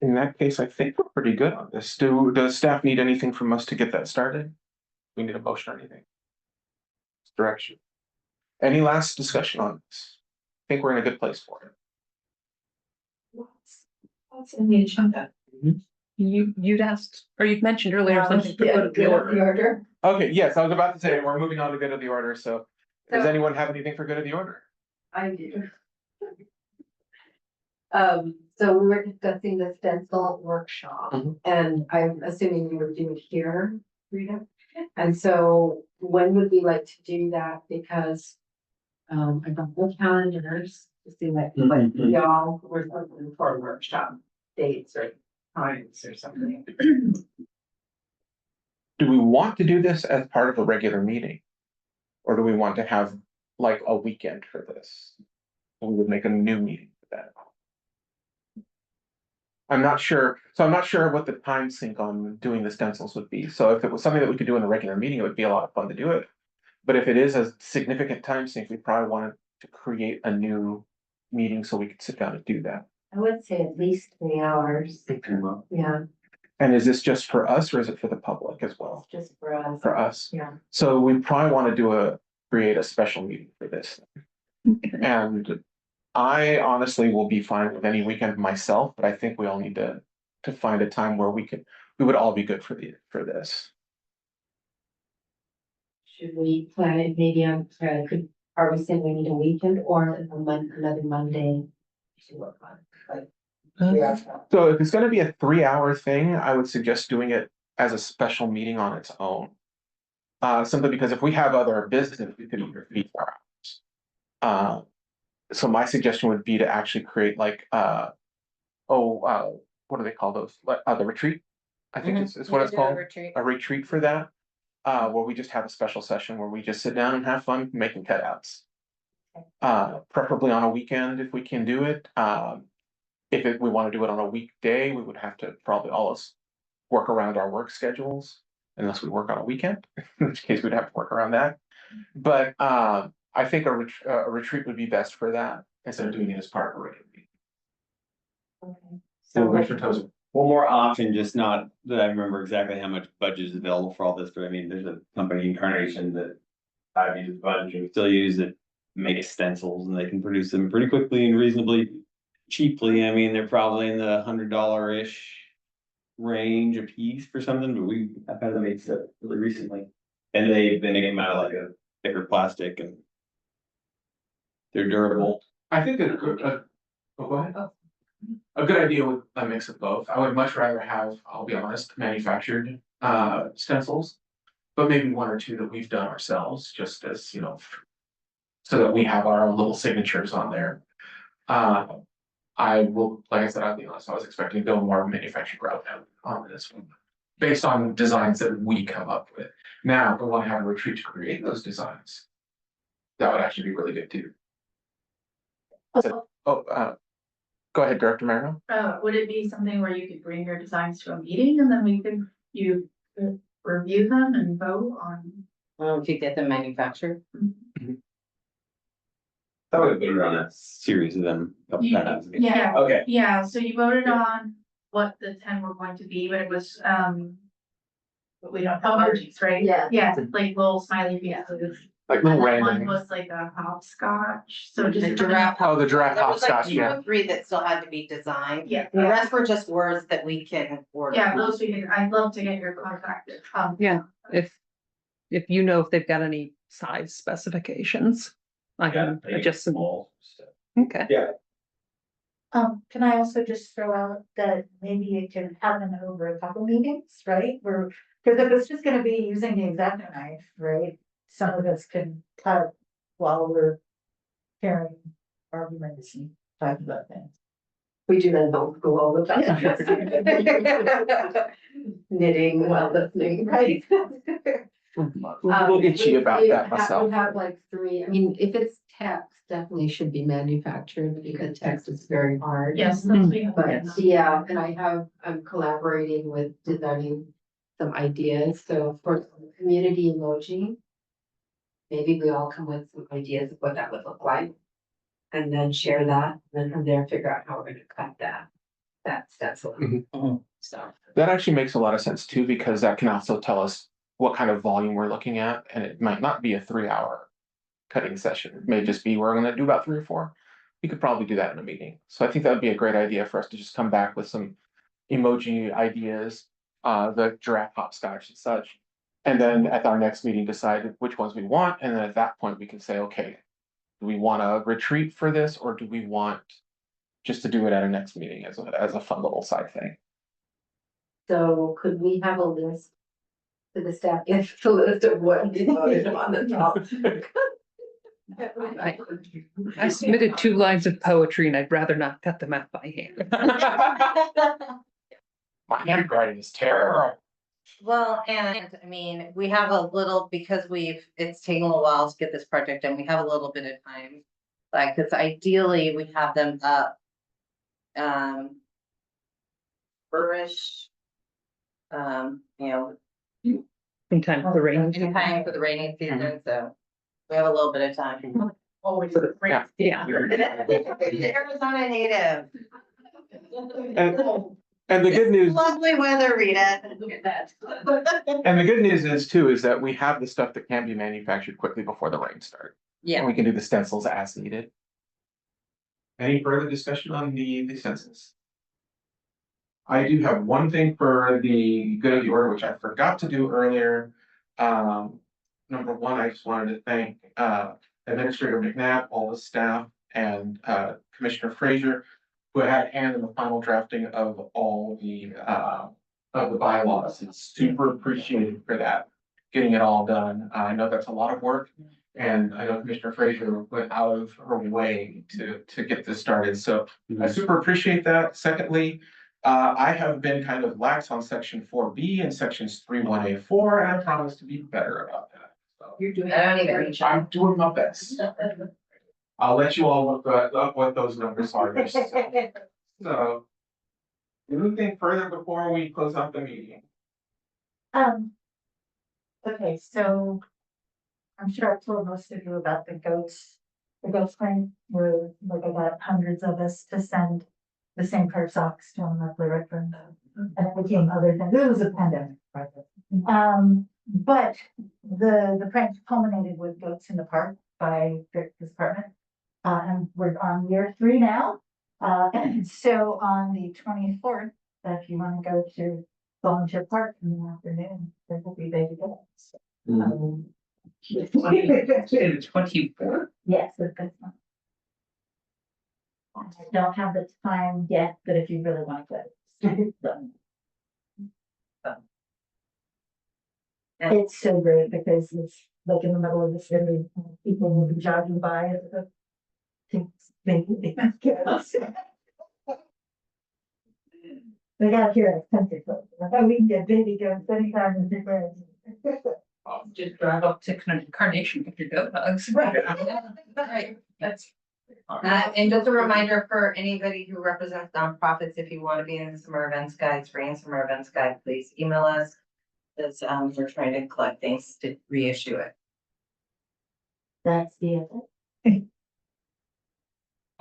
In that case, I think we're pretty good on this. Does staff need anything from us to get that started? We need a motion or anything? Direction. Any last discussion on this? I think we're in a good place for it. What's in the agenda? You'd asked, or you'd mentioned earlier something for Yeah, good of the good of order. the order. Okay, yes, I was about to say, we're moving on to good of the order, so does So- anyone have anything for good of the order? I do. So we were discussing the stencil workshop, Mhm. and I'm assuming you would do it here, Rita? And so when would we like to do that? Because I got the calendars to see like y'all were looking for workshop dates or times or something. Do we want to do this as part of a regular meeting? Or do we want to have like a weekend for this? We would make a new meeting for that. I'm not sure, so I'm not sure what the time sync on doing the stencils would be. So if it was something that we could do in a regular meeting, it would be a lot of fun to do it. But if it is a significant time sink, we probably wanted to create a new meeting so we could sit down and do that. I would say at least 3 hours. Yeah, And is this just for us or is it for the public as well? just for us. For us. Yeah. So we probably want to create a special meeting for this. And I honestly will be fine with any weekend myself, but I think we all need to find a time where we would all be good for this. Should we plan it maybe on, are we saying we need a weekend or another Monday to work on? Like, So if it's gonna be a 3-hour thing, I would suggest doing it as a special meeting on its own. Simply because if we have other business, we could either feed 4 hours. So my suggestion would be to actually create like, what do they call those? The retreat? I think it's what it's called, a retreat for that. Where we just have a special session where we just sit down and have fun making cutouts. Preferably on a weekend if we can do it. If we want to do it on a weekday, we would have to probably all us work around our work schedules. Unless we work on a weekend, in which case we'd have to work around that. But I think a retreat would be best for that instead of doing it as part of a regular meeting. Okay. So So Commissioner Tozer. One more option, just not that I remember exactly how much budget is available for all this, but I mean, there's a company Incarnation that I've used a bunch and still use it. Make stencils and they can produce them pretty quickly and reasonably cheaply. I mean, they're probably in the $100-ish range a piece for something, but I've had them made stuff really recently. And they've been made out of like a thicker plastic and they're durable. I think go ahead. A good idea with a mix of both. I would much rather have, I'll be honest, manufactured stencils. But maybe 1 or 2 that we've done ourselves, just as, so that we have our own little signatures on there. I will, like I said, I'll be honest, I was expecting to go more manufactured route on this one. Based on designs that we come up with. Now, if we want to have a retreat to create those designs. That would actually be really good too. Go ahead, Director Marino. Would it be something where you could bring your designs to a meeting and then you could review them and vote on? If you get them manufactured. I would put it on a series of them. A couple times. Yeah, Okay. yeah, so you voted on what the 10 were going to be, but it was, but we don't know emojis, right? Yeah. Yeah, like little smiley faces. Like And little then one random. was like a hopscotch, so just. The giraffe. Oh, the giraffe There was like hopscotch, 2 yeah. or 3 that still had to be designed. Yeah, The rest were just words that we can order. yeah, those we could, I'd love to get your contact. Yeah, if you know if they've got any size specifications. I can adjust them. Small stuff. Okay. Yeah. Can I also just throw out that maybe it can happen over a couple meetings, right? Where, because if it's just gonna be using the X-Acto knife, right? Some of us can cut while we're hearing arguments and talking about things. We do that in home school all the time. Knitting while listening, right? A little itchy about that myself. We have like three, I mean, if it's text, definitely should be manufactured because text is very hard. Yes, that's what we have. But yeah, and I'm collaborating with designing some ideas, so for community emoji. Maybe we all come with some ideas of what that would look like. And then share that, and then from there, figure out how we're gonna cut that. That's what. So. That actually makes a lot of sense too, because that can also tell us what kind of volume we're looking at, and it might not be a 3 hour cutting session. It may just be, we're gonna do about 3 or 4. We could probably do that in a meeting. So I think that would be a great idea for us to just come back with some emoji ideas, the giraffe hopscotch and such. And then at our next meeting, decide which ones we want, and then at that point, we can say, okay, do we want to retreat for this, or do we want just to do it at our next meeting as a fun little side thing? So could we have a list for the staff, if the list of what we voted on the top? I submitted 2 lines of poetry and I'd rather not cut them out by hand. My handwriting is terrible. Well, and I mean, we have a little, because it's taken a little while to get this project done, we have a little bit of time. Like, cause ideally we have them up. Furish. You know, In time for the rain. in time for the rainy season, so we have a little bit of time. Always. Yeah. Yeah. Arizona native. And the good news, Lovely weather, Rita. and the good news is too, is that we have the stuff that can be manufactured quickly before the rain starts. And Yeah, we can do the stencils as needed. Any further discussion on the census? I do have one thing for the good of the order, which I forgot to do earlier. Number one, I just wanted to thank Administrator McNabb, all the staff, and Commissioner Frazier, who had a hand in the final drafting of all the bylaws. It's super appreciated for that, getting it all done. I know that's a lot of work. And I know Commissioner Frazier went out of her way to get this started. So I super appreciate that. Secondly, I have been kind of lax on section 4B and sections 3(1)(a)(4), and I promise to be better about that. So You're doing. I don't even. I'm doing my best. I'll let you all look up what those numbers are. So, anything further before we close out the meeting? Okay, so I'm sure I've told most of you about the goats thing, where like I got hundreds of us to send the same pair of socks to them at the referendum. And it became other things. It was a pandemic, right? But the prank culminated with Goats in the Park by Vic's department. And we're on year 3 now. And so on the 24th, if you want to go to Volunteer Park in the afternoon, there will be baby goats. The 24th? Yes, that's good. I don't have the time yet, but if you really want to go. It's so great because it's like in the middle of the city, people will be jogging by at the. They got here at country club. I thought we can get baby goats anytime in the grand. Just drive up to Carnation with your goat dogs. Right. That's. And just a reminder for anybody who represents nonprofits, if you want to be in the summer events guide, spring summer events guide, please email us. Because we're trying to collect things to reissue it. That's the.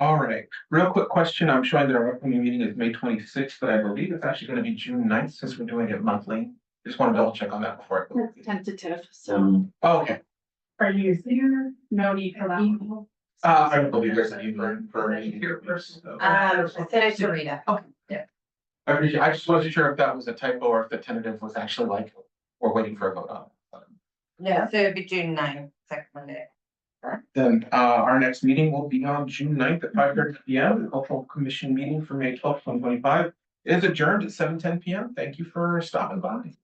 All right, real quick question. I'm showing that our upcoming meeting is May 26th, but I believe it's actually going to be June 9th since we're doing it monthly. Just want to double check on that before. That's tentative, so. Oh, okay. Are you there? No need for that. I don't believe there's any for any here. Send it to Rita. Okay. I just wasn't sure if that was a typo or if the tentative was actually like, we're waiting for a vote on it. Yeah, so it'd be June 9th. second Monday. Then, our next meeting will be on June 9th at 5:30 PM. The cultural commission meeting for May 12th, 2025 is adjourned at 7:10 PM. Thank you for stopping by.